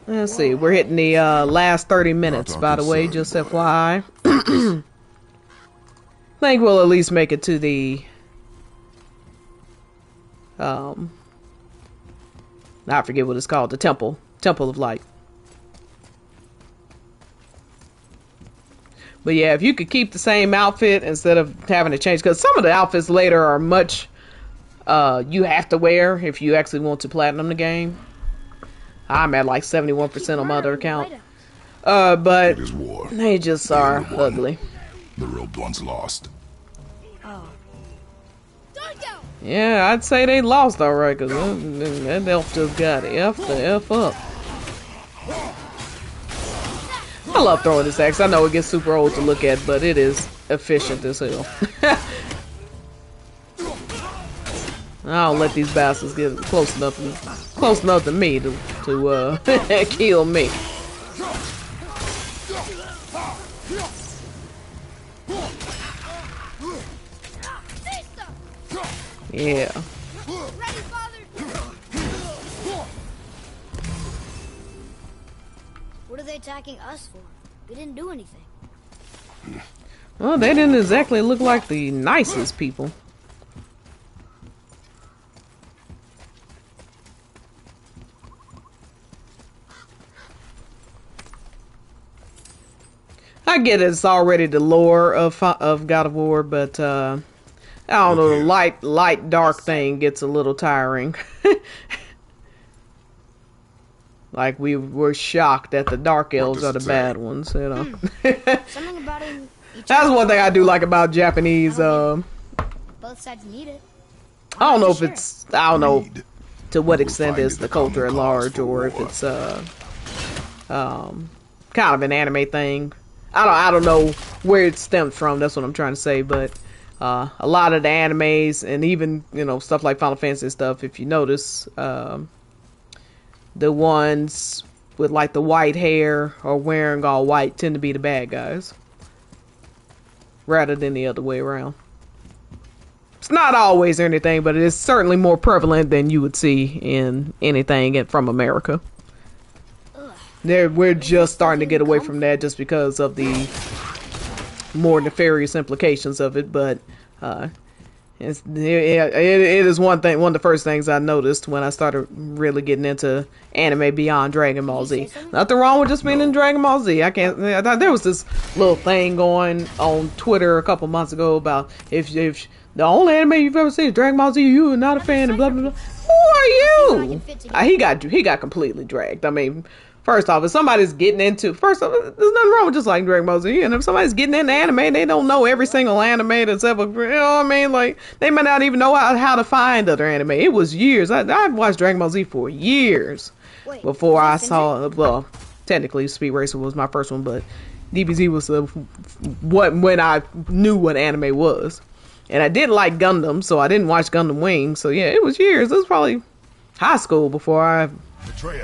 Let's see. We're hitting the last 30 minutes, by the way, just FYI. Think we'll at least make it to the I forget what it's called, the Temple of Light. But yeah, if you could keep the same outfit instead of having to change, because some of the outfits later are much you have to wear if you actually want to platinum the game. I'm at like 71% on my other account. But It is war. they just The are end won. ugly. The real one's lost. Oh. Yeah, I'd say they lost alright, because that elf just got F the F up. I love throwing this axe. I know it gets super old to look at, but it is efficient as hell. I don't let these bastards get close enough to me to kill me. Yeah. What are they attacking us for? We didn't do anything. Well, they didn't exactly look like the nicest people. I get it's already the lore of God of War, but I don't know, the light dark thing gets a little tiring. Like we were shocked that the dark elves are the bad ones, you know. Something about it. That's one thing I do like about Japanese. Both sides need it. I don't know if it's, I don't know Greed. to what We'll extent find it's it the a common culture at cause large, for or if war. it's kind of an anime thing. I don't know where it stems from. That's what I'm trying to say. But a lot of the animes and even stuff like Final Fantasy and stuff, if you notice, the ones with like the white hair or wearing all white tend to be the bad guys, rather than the other way around. It's not always anything, but it is certainly more prevalent than you would see in anything from America. We're just starting to get away from that just because of the more nefarious implications of it, but it is one of the first things I noticed when I started really getting into anime beyond Dragon Ball Z. Nothing wrong with just being in Dragon Ball Z. There was this little thing going on Twitter a couple months ago about if the only anime you've ever seen is Dragon Ball Z, you are not a fan, and blah blah blah. are I'll see you? if I can fit together. He got completely dragged. I mean, first off, if somebody's getting into, first off, there's nothing wrong with just like Dragon Ball Z. And if somebody's getting into anime, they don't know every single anime that's ever, you know what I mean? Like, they might not even know how to find other anime. It was years. I've watched Dragon Ball Z for years Wait, before I is that saw, well, technically Speed Racer was my first one, but DBZ was when I knew what anime was. And I didn't like Gundam, so I didn't watch Gundam Wing. So yeah, it was years. It was probably high school before I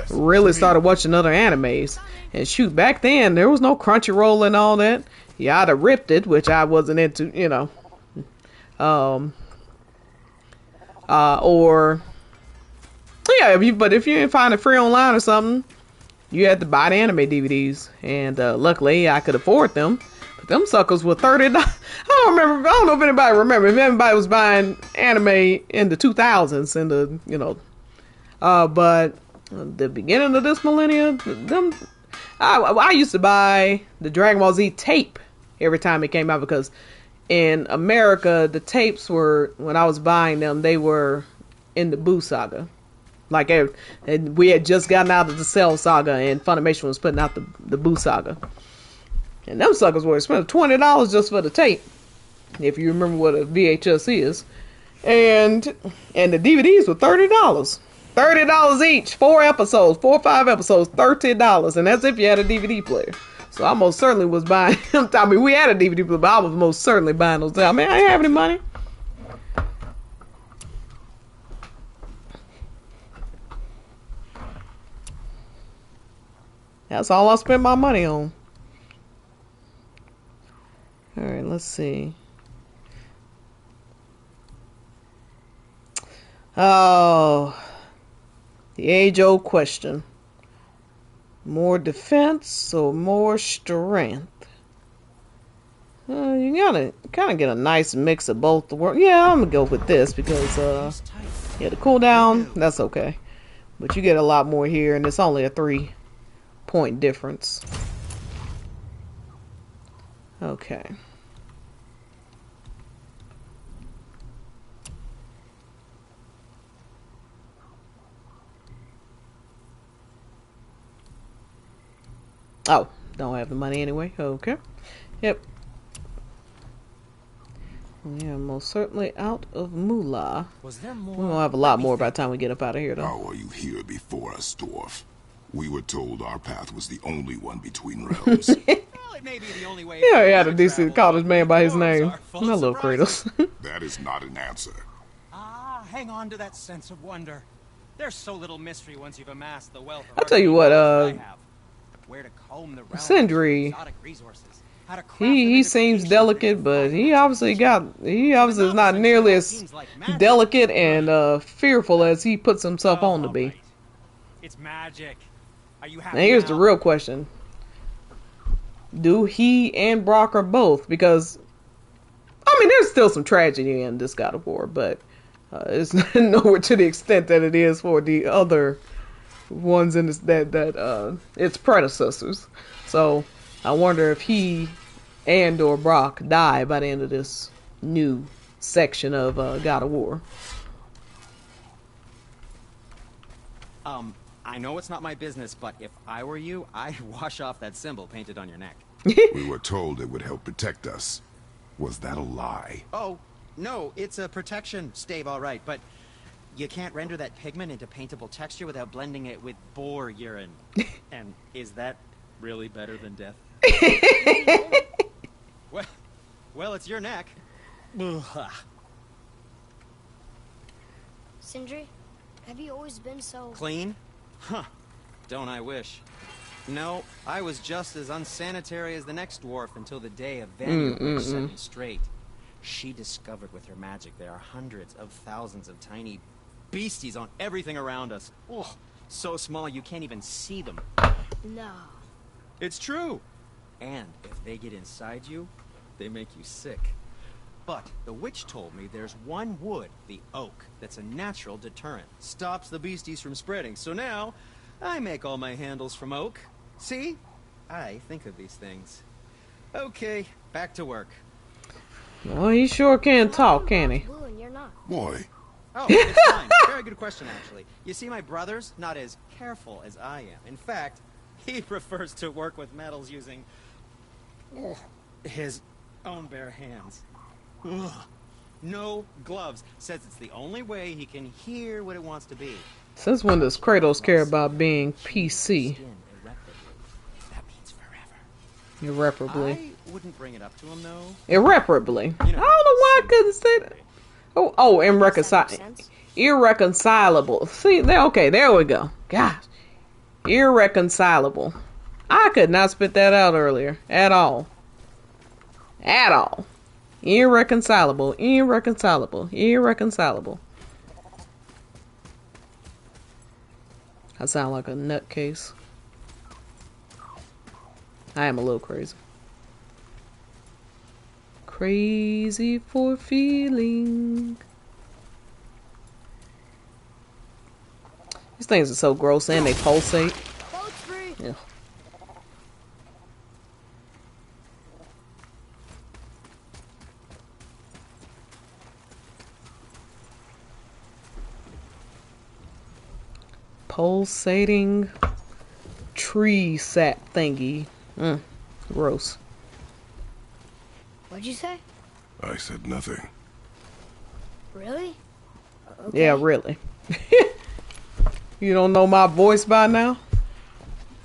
really started watching other animes. And shoot, back then there was no Crunchyroll and all that. You either ripped it, which I wasn't into, you know, or yeah. But if you didn't find it free online or something, you had to buy the anime DVDs. And luckily, I could afford them. But them suckers were $30. I don't know if anybody remembers. If anybody was buying anime in the 2000s, in the, you know, but the beginning of this millennium, I used to buy the Dragon Ball Z tape every time it came out, because in America, the tapes were, when I was buying them, they were in the Boo saga. Like, we had just gotten out of the Cell saga, and Funimation was putting out the Boo saga. And them suckers were expensive. $20 just for the tape, if you remember what a VHS is. And the DVDs were $30. $30 each. 4 or 5 episodes, $30. And that's if you had a DVD player. So I most certainly was buying. I mean, we had a DVD player, but I was most certainly buying those. I mean, I didn't have any money. That's all I spent my money on. Alright, let's see. Oh, the age-old question. More defense or more strength? You gotta kind of get a nice mix of both. Yeah, I'm gonna go with this because, yeah, the cooldown, that's okay. But you get a lot more here, and it's only a 3-point difference. Okay. Oh, don't have the money anyway. Okay. Yep. Yeah, most certainly out of moolah. Was there more? We're gonna have a lot more by the time we get up out of here, though. How are you here before us, Dwarf? We were told our path was the only one between realms. Well, it may be the only way. Yeah, he had a decent call this man by his name. I love Kratos. That is not an answer. Hang on to that sense of wonder. There's so little mystery once you've amassed the wealth of I'll tell you what, where to comb the realms, Sindri, exotic resources, how to craft he seems delicate, but he obviously is not nearly as delicate and fearful as he puts himself on to be. It's magic. Are you happy Now here's now? the real question. Do he and Brock are both? Because, I mean, there's still some tragedy in this God of War, but it's nowhere to the extent that it is for the other ones in this, its predecessors. So I wonder if he and or Brock die by the end of this new section of God of War. I know it's not my business, but if I were you, I'd wash off that symbol painted on your neck. We were told it would help protect us. Was that a lie? Oh, no, it's a protection stave, all right, but you can't render that pigment into paintable texture without blending it with boar urine. And is that really better than death? well, it's your neck. Sindri, have you always been so... Clean? Huh. Don't I wish. No, I was just as unsanitary as the next dwarf until the day of Vanya set me straight. She discovered with her magic there are hundreds of thousands of tiny beasties on everything around us. Oh, so small you can't even see them. No. It's true. And if they get inside you, they make you sick. But the witch told me there's one wood, the oak, that's a natural deterrent. Stops the beasties from spreading. So now, I make all my handles from oak. See? I think of these things. Okay, back to work. Well, he sure can talk, can he? Blue and you're not. Boy, Oh, it's fine. Very good question, actually. You see, my brother's not as careful as I am. In fact, he prefers to work with metals using his own bare hands. Ugh. No gloves. Says it's the only way he can hear what it wants to be. Since when does Kratos care about being PC? That means forever. Irreparably. I wouldn't bring it up to him, though. Irreparably. You know, I don't know why I couldn't say that. Oh, Irreconcilable. irreconcilable. See, okay, there we go. Gosh. Irreconcilable. I could not spit that out earlier. At all. At all. Irreconcilable. Irreconcilable. Irreconcilable. I sound like a nutcase. I am a little crazy. Crazy for feeling. These things are so gross and they pulsate. Boat's free. Yeah. Pulsating tree sap thingy. Gross. What'd you say? I said nothing. Really? Okay. Yeah, really. You don't know my voice by now?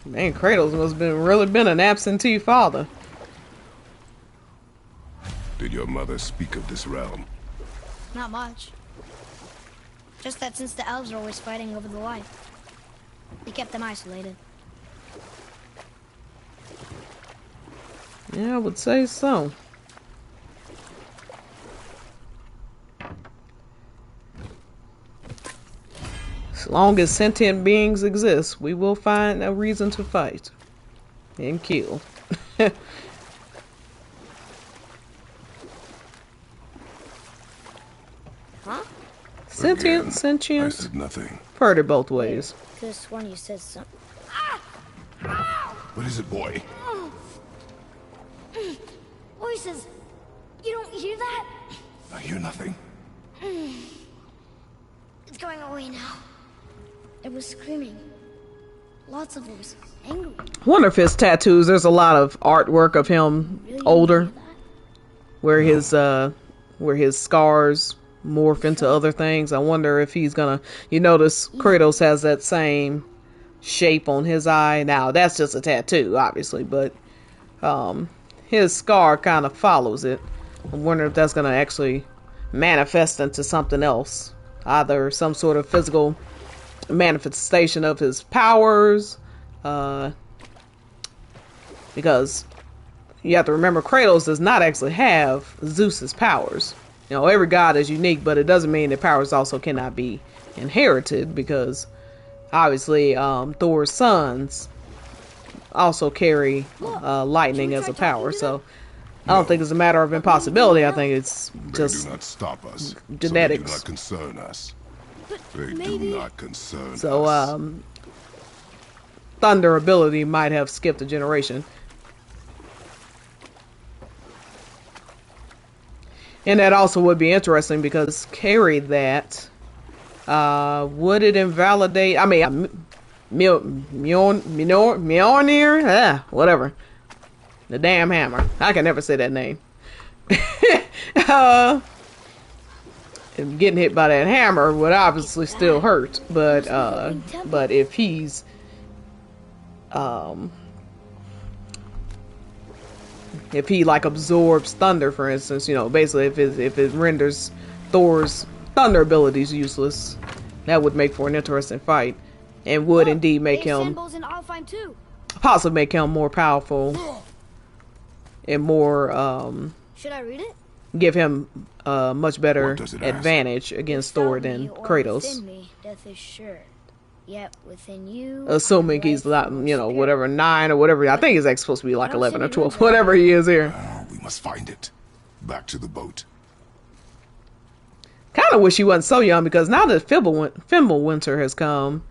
Man, Kratos must have really been an absentee father. Did your mother speak of this realm? Not much. Just that since the elves are always fighting over the light, they kept them isolated. Yeah, I would say so. As long as sentient beings exist, we will find a reason to fight and kill. Huh? Sentient, Again, I sentient. said nothing. Heard it both ways. Could have sworn you said something. What is it, boy? Voices! You don't hear that? I hear nothing. It's going away now. It was screaming. Lots of voices. Angry. Wonder if his tattoos, there's a lot of artwork of him Really? older, You hear where his scars morph into other things. I wonder if he's gonna, you notice Kratos has that same shape on his eye. Now that's just a tattoo, obviously, but his scar kind of follows it. I'm wondering if that's gonna actually manifest into something else, either some sort of physical manifestation of his powers, because you have to remember Kratos does not actually have Zeus's powers. You know, every god is unique, but it doesn't mean that powers also cannot be inherited, because obviously Thor's sons also carry lightning as a power. So I don't think it's a matter of impossibility. I think it's just They do not stop us. genetics. So they do not concern us. They maybe- do not concern so us. thunder ability might have skipped a generation. And that also would be interesting because carry that. Would it invalidate? I mean, Mjolnir? Whatever. The damn hammer. I can never say that name. And getting hit by that hammer would obviously still hurt, but if he's if he like absorbs thunder, for instance, you know, basically if it renders Thor's thunder abilities useless, that would make for an interesting fight, and would indeed make him in Alfheim too. possibly make him more powerful and more Should I read it? give him a much better What does it ask? advantage against Thor than Kratos. Within me, death is sure. Yet within you, Assuming he's not, you know, whatever, 9 or whatever. I think he's actually supposed to be like I don't 11 see or any 12, runes whatever he is here. We must find it. Back to the boat. Kind of wish he wasn't so young, because now that Fimbulwinter has come,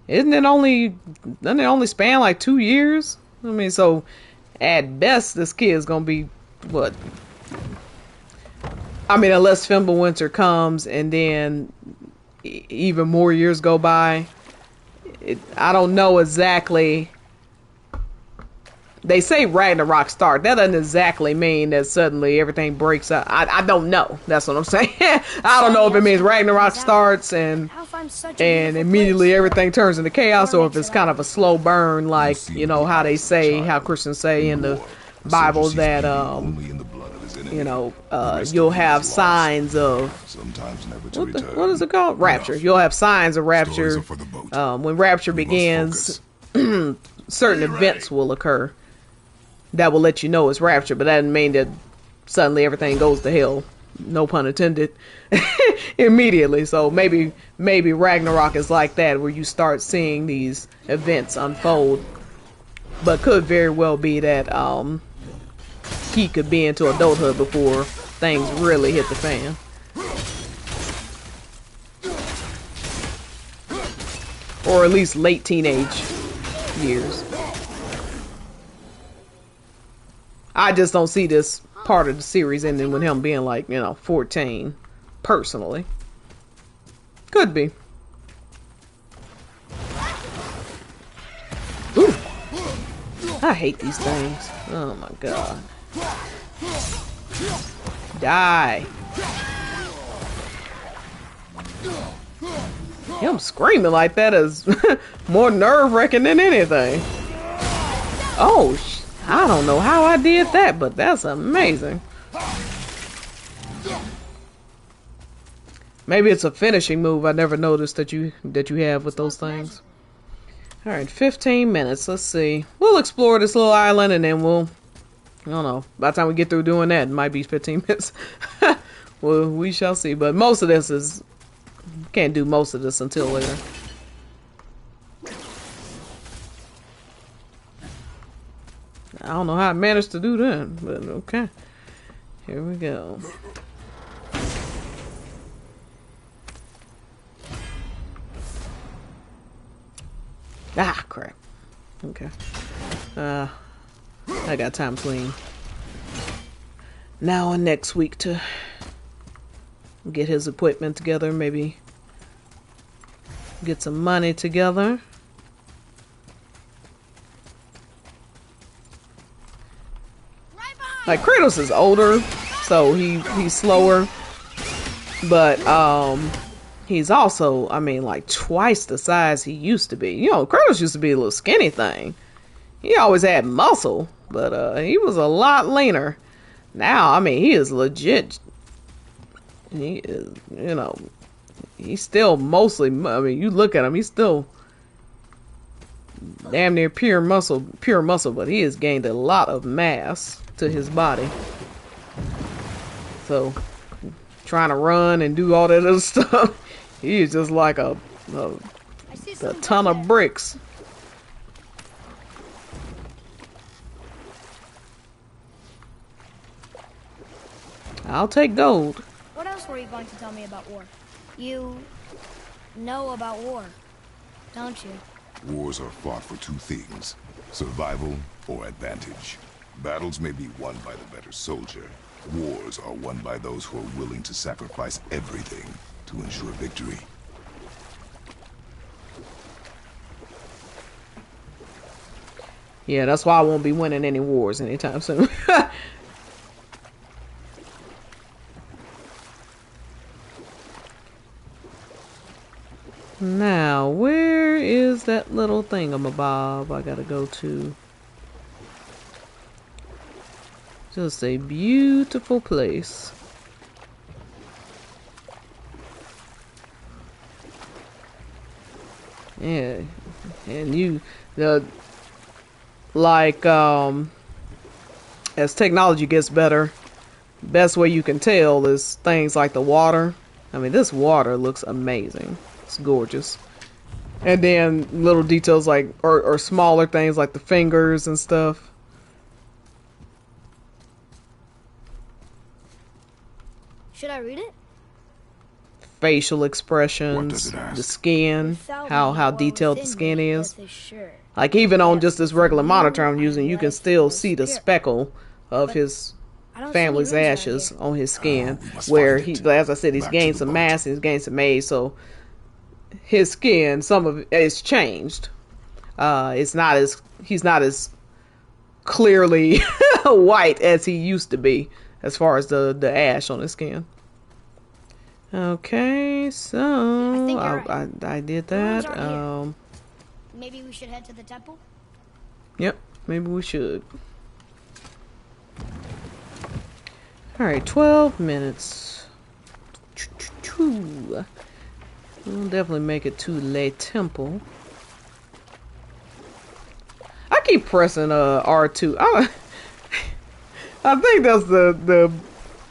doesn't it only span like 2 years? I mean, so at best this kid's gonna be what? I mean, unless Fimbulwinter comes and then even more years go by. I don't know exactly. They say Ragnarok start. That doesn't exactly mean that suddenly everything breaks up. I don't know. That's what I'm saying. I don't know if it means Ragnarok starts and immediately everything turns into chaos, or if it's kind of a slow burn, like, you know, how they say, how Christians say in the Bible that, you know, you'll have signs of, what is it called? Rapture. You'll have signs of rapture. When rapture begins, certain events will occur that will let you know it's rapture, but that doesn't mean that suddenly everything goes to hell, no pun intended, immediately. So maybe Ragnarok is like that, where you start seeing these events unfold, but could very well be that he could be into adulthood before things really hit the fan. Or at least late teenage years. I just don't see this part of the series ending with him being like, you know, 14, personally. Could be. Ooh. I hate these things. Oh my god. Die. Him screaming like that is more nerve-wracking than anything. Oh, I don't know how I did that, but that's amazing. Maybe it's a finishing move I never noticed that you have with those things. Alright, 15 minutes. Let's see. We'll explore this little island and then we'll, I don't know, by the time we get through doing that, it might be 15 minutes. Well, we shall see. But most of this is, can't do most of this until later. I don't know how I managed to do that, but okay. Here we go. Ah, crap. Okay. I got time between now and next week to get his equipment together, maybe get some money together. Like, Kratos is older, so he's slower, but he's also, I mean, like twice the size he used to be. You know, Kratos used to be a little skinny thing. He always had muscle, but he was a lot leaner. Now, I mean, he is legit. He is, you know, he's still mostly, I mean, you look at him, he's still damn near pure muscle, but he has gained a lot of mass to his body. So, trying to run and do all that other stuff, he is just like a ton of bricks. I'll take gold. What else were you going to tell me about war? You know about war, don't you? Wars are fought for two things: survival or advantage. Battles may be won by the better soldier. Wars are won by those who are willing to sacrifice everything to ensure victory. Yeah, that's why I won't be winning any wars anytime soon. Now, where is that little thingamabob I gotta go to? Just a beautiful place. Yeah, and as technology gets better, best way you can tell is things like the water. I mean, this water looks amazing. It's gorgeous. And then little details like, or smaller things like the fingers and stuff. Should I read it? Facial expressions, the skin, how detailed the skin is. Like, even on just this regular monitor I'm using, you can still see the speckle of his family's ashes on his skin, where he, as I said, he's gained some mass, he's gained some age, so his skin, some of it's changed. He's not as clearly white as he used to be, as far as the ash on his skin. Okay, so I think you're right. I did The rooms that. aren't here. Maybe we should head to the temple? Yep, maybe we should. Alright, 12 minutes. We'll definitely make it to Le Temple. I keep pressing R2. I think that's the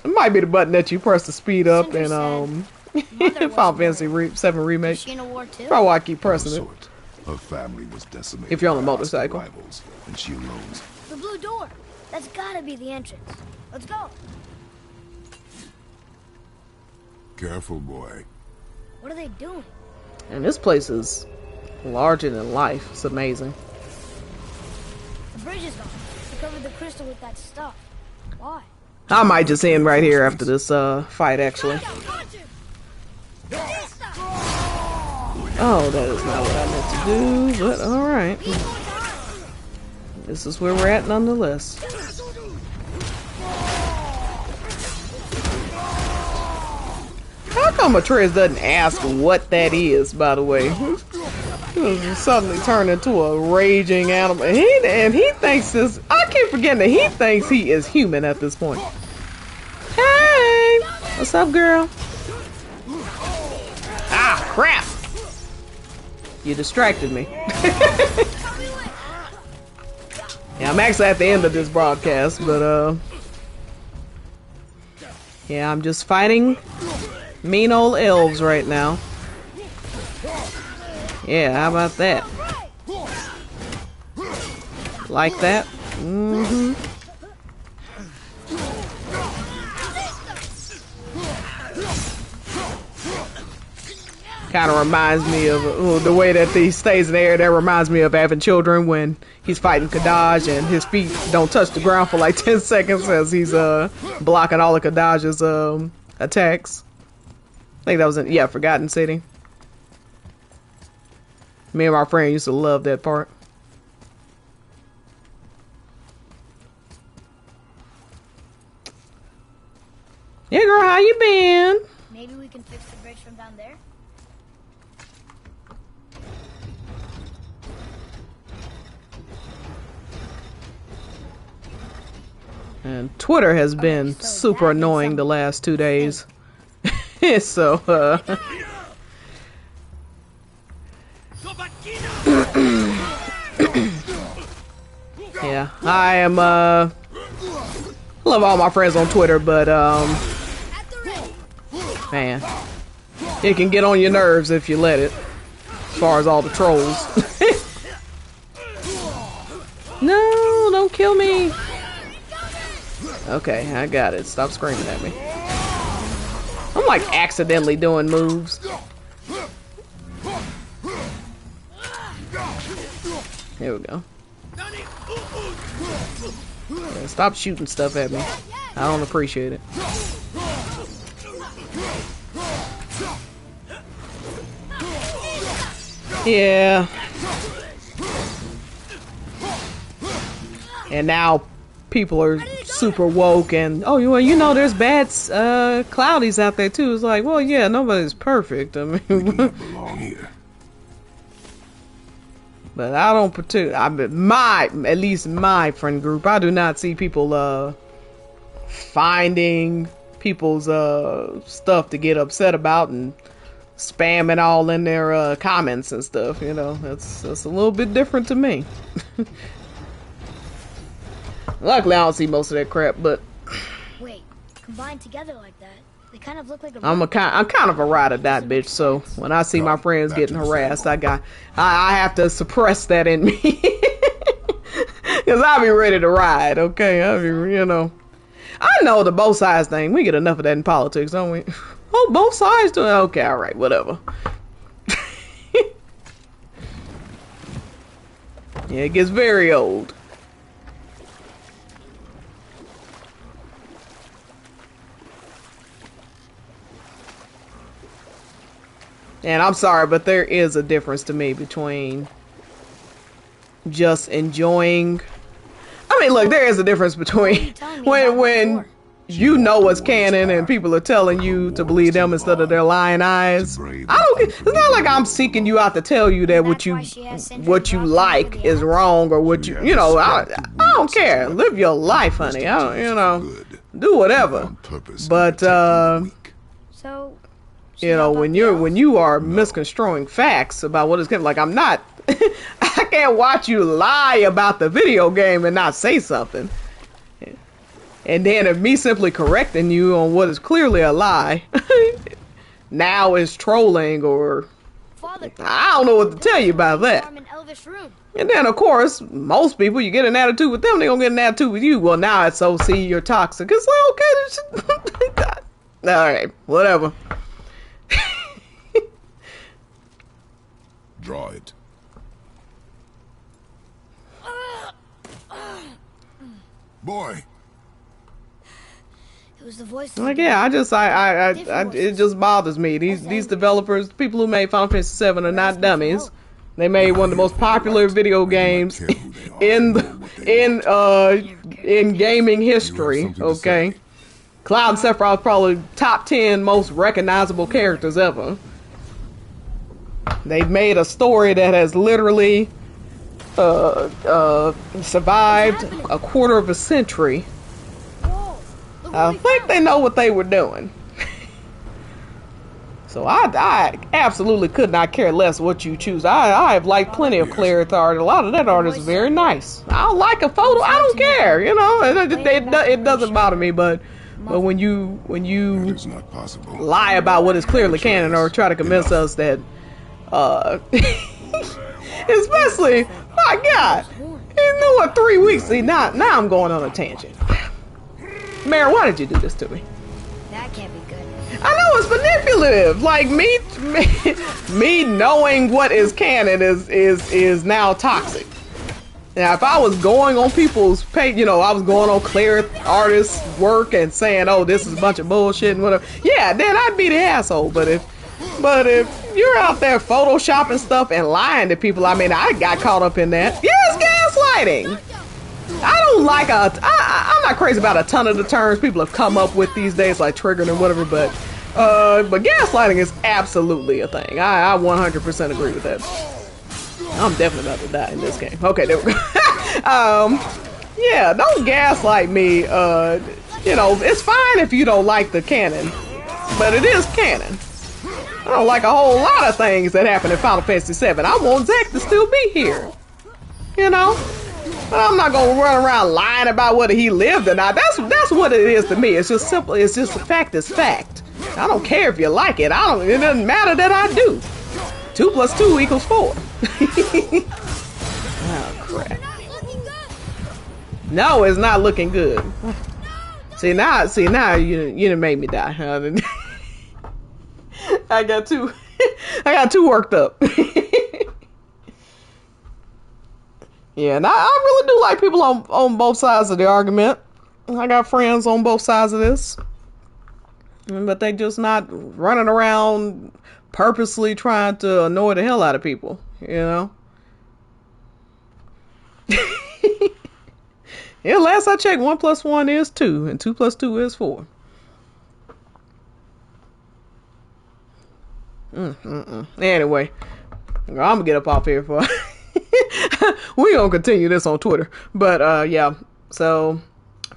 it might be the button that you press to speed up in Final Fantasy 7 Remake. Is she in a war too? Probably why I keep pressing it. Sort. Her family was decimated. If you're on a by hostile motorcycle. rivals, and she alone. The blue door. That's gotta be the entrance. Let's go. Careful, boy. What are they doing? And this place is larger than life. It's amazing. The bridge is gone. They covered the crystal with that stuff. Why? I might just end right here after this fight, actually. Oh, that is not what I meant to do, but alright. This is where we're at nonetheless. How come Atreus doesn't ask what that is, by the way? He suddenly turned into a raging animal. And he thinks this... I keep forgetting that he thinks he is human at this point. Hey! What's up, girl? Ah, crap! You distracted me. Yeah, I'm actually at the end of this broadcast, but yeah, I'm just fighting mean old elves right now. Yeah, how about that? Like that? Mm-hmm. Kind of reminds me of the way that he stays in the air. That reminds me of having children when he's fighting Kadaj and his feet don't touch the ground for like 10 seconds as he's blocking all of Kadaj's attacks. I think that was in, yeah, Forgotten City. Me and my friend used to love that part. Yeah, girl, how you been? Maybe we can fix the bridge from down there? And Twitter has been so super that is annoying the last 2 days. So, yeah, I am, love all my friends on Twitter, but, man, it can get on your nerves if you let it, as far as all the trolls. No, don't kill me. Okay, I got it. Stop screaming at me. I'm like accidentally doing moves. Here we go. Yeah, stop shooting stuff at me. I don't appreciate it. Yeah. And now people are super woke and, oh, well, you know, there's bad cloudies out there too. It's like, well, yeah, nobody's perfect. I mean, We do not belong here. but I don't at least my friend group, I do not see people finding people's stuff to get upset about and spamming all in their comments and stuff. You know, that's a little bit different to me. Luckily, I don't see most of that crap, but Wait, combined together like that, they kind of look like a... I'm kind of a ride or die bitch, so when I see my friends getting harassed, I have to suppress that in me. Because I'll be ready to ride, okay? I'll be, you know. I know the both sides thing. We get enough of that in politics, don't we? Oh, both sides do it? Okay, alright, whatever. Yeah, it gets very old. And I'm sorry, but there is a difference to me between just enjoying. I mean, look, there is a difference between when you know what's canon and people are telling you to believe them instead of their lying eyes. I don't. It's not like I'm seeking you out to tell you that what you like is wrong or what you know. I don't care. Live your life, honey. I don't, you know, do whatever. But So, you know, when you are misconstruing facts about what is canon, like I'm not. I can't watch you lie about the video game and not say something. And then if me simply correcting you on what is clearly a lie now is trolling or Father, I don't know what to tell you about that. And then of course, most people, you get an attitude with them, they're gonna get an attitude with you. Well, now it's so see you're toxic. It's like, okay, alright, whatever. Draw it. Boy. It was the voice. Like, yeah, it just bothers me. These developers, people who made Final Fantasy VII are not dummies. They made one of the most popular video games in gaming history. Okay, Cloud and Sephiroth probably top 10 most recognizable characters ever. They've made a story that has literally survived a quarter of a century. I think they know what they were doing. So I absolutely could not care less what you choose. I have liked plenty of Clarith art. A lot of that art is very nice. I'll like a photo. I don't care. You know, it doesn't bother me. But when you lie about what is clearly canon or try to convince us that, especially, my God, you know what? 3 weeks. See, now I'm going on a tangent. Mary, why did you do this to me? That can't be good. I know it's manipulative. Like me knowing what is canon is now toxic. Now, if I was going on people's page, you know, I was going on Claire artists' work and saying, "Oh, this is a bunch of bullshit" and whatever. Yeah, then I'd be the asshole. But if you're out there photoshopping stuff and lying to people, I mean, I got caught up in that. Yes, gaslighting. I don't like I'm not crazy about a ton of the terms people have come up with these days, like triggered and whatever, but gaslighting is absolutely a thing. I 100% agree with that. I'm definitely about to die in this game. Okay, there we go. Yeah, don't gaslight me. You know, it's fine if you don't like the canon, but it is canon. I don't like a whole lot of things that happen in Final Fantasy VII. I want Zack to still be here. You know? But I'm not gonna run around lying about whether he lived or not. That's what it is to me. It's just simple. It's just a fact is fact. I don't care if you like it. It doesn't matter that I do. 2 + 2 = 4. Oh crap. No, it's not looking good. See now you done made me die. I got too worked up. Yeah, and I really do like people on both sides of the argument. I got friends on both sides of this. But they just not running around purposely trying to annoy the hell out of people, you know? Yeah, last I checked, 1 + 1 is 2, and 2 + 2 is 4. Anyway, I'm gonna get up off here for... We gonna continue this on Twitter, but yeah. So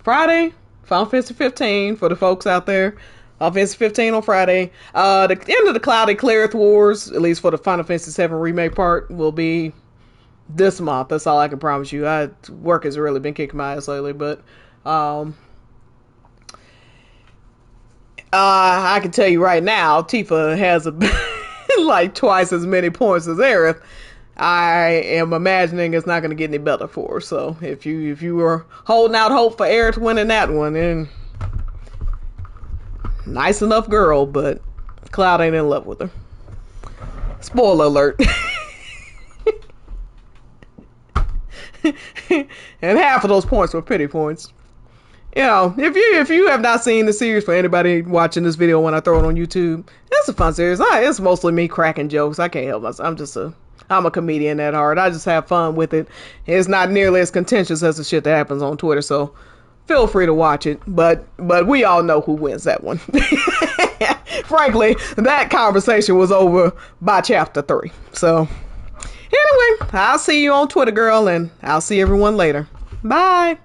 Friday, Final Fantasy 15 for the folks out there. Final Fantasy 15 on Friday. The end of the Clouded Clarith Wars, at least for the Final Fantasy 7 remake part, will be this month. That's all I can promise you. Work has really been kicking my ass lately, but I can tell you right now, Tifa has like twice as many points as Aerith. I am imagining it's not going to get any better for her. So if you were holding out hope for Aerith winning that one, then nice enough girl, but Cloud ain't in love with her. Spoiler alert. And half of those points were pity points. You know, if you have not seen the series, for anybody watching this video when I throw it on YouTube, it's a fun series. It's mostly me cracking jokes. I can't help myself. I'm a comedian at heart. I just have fun with it. It's not nearly as contentious as the shit that happens on Twitter, so feel free to watch it. But we all know who wins that one. Frankly, that conversation was over by chapter 3. So anyway, I'll see you on Twitter, girl, and I'll see everyone later. Bye.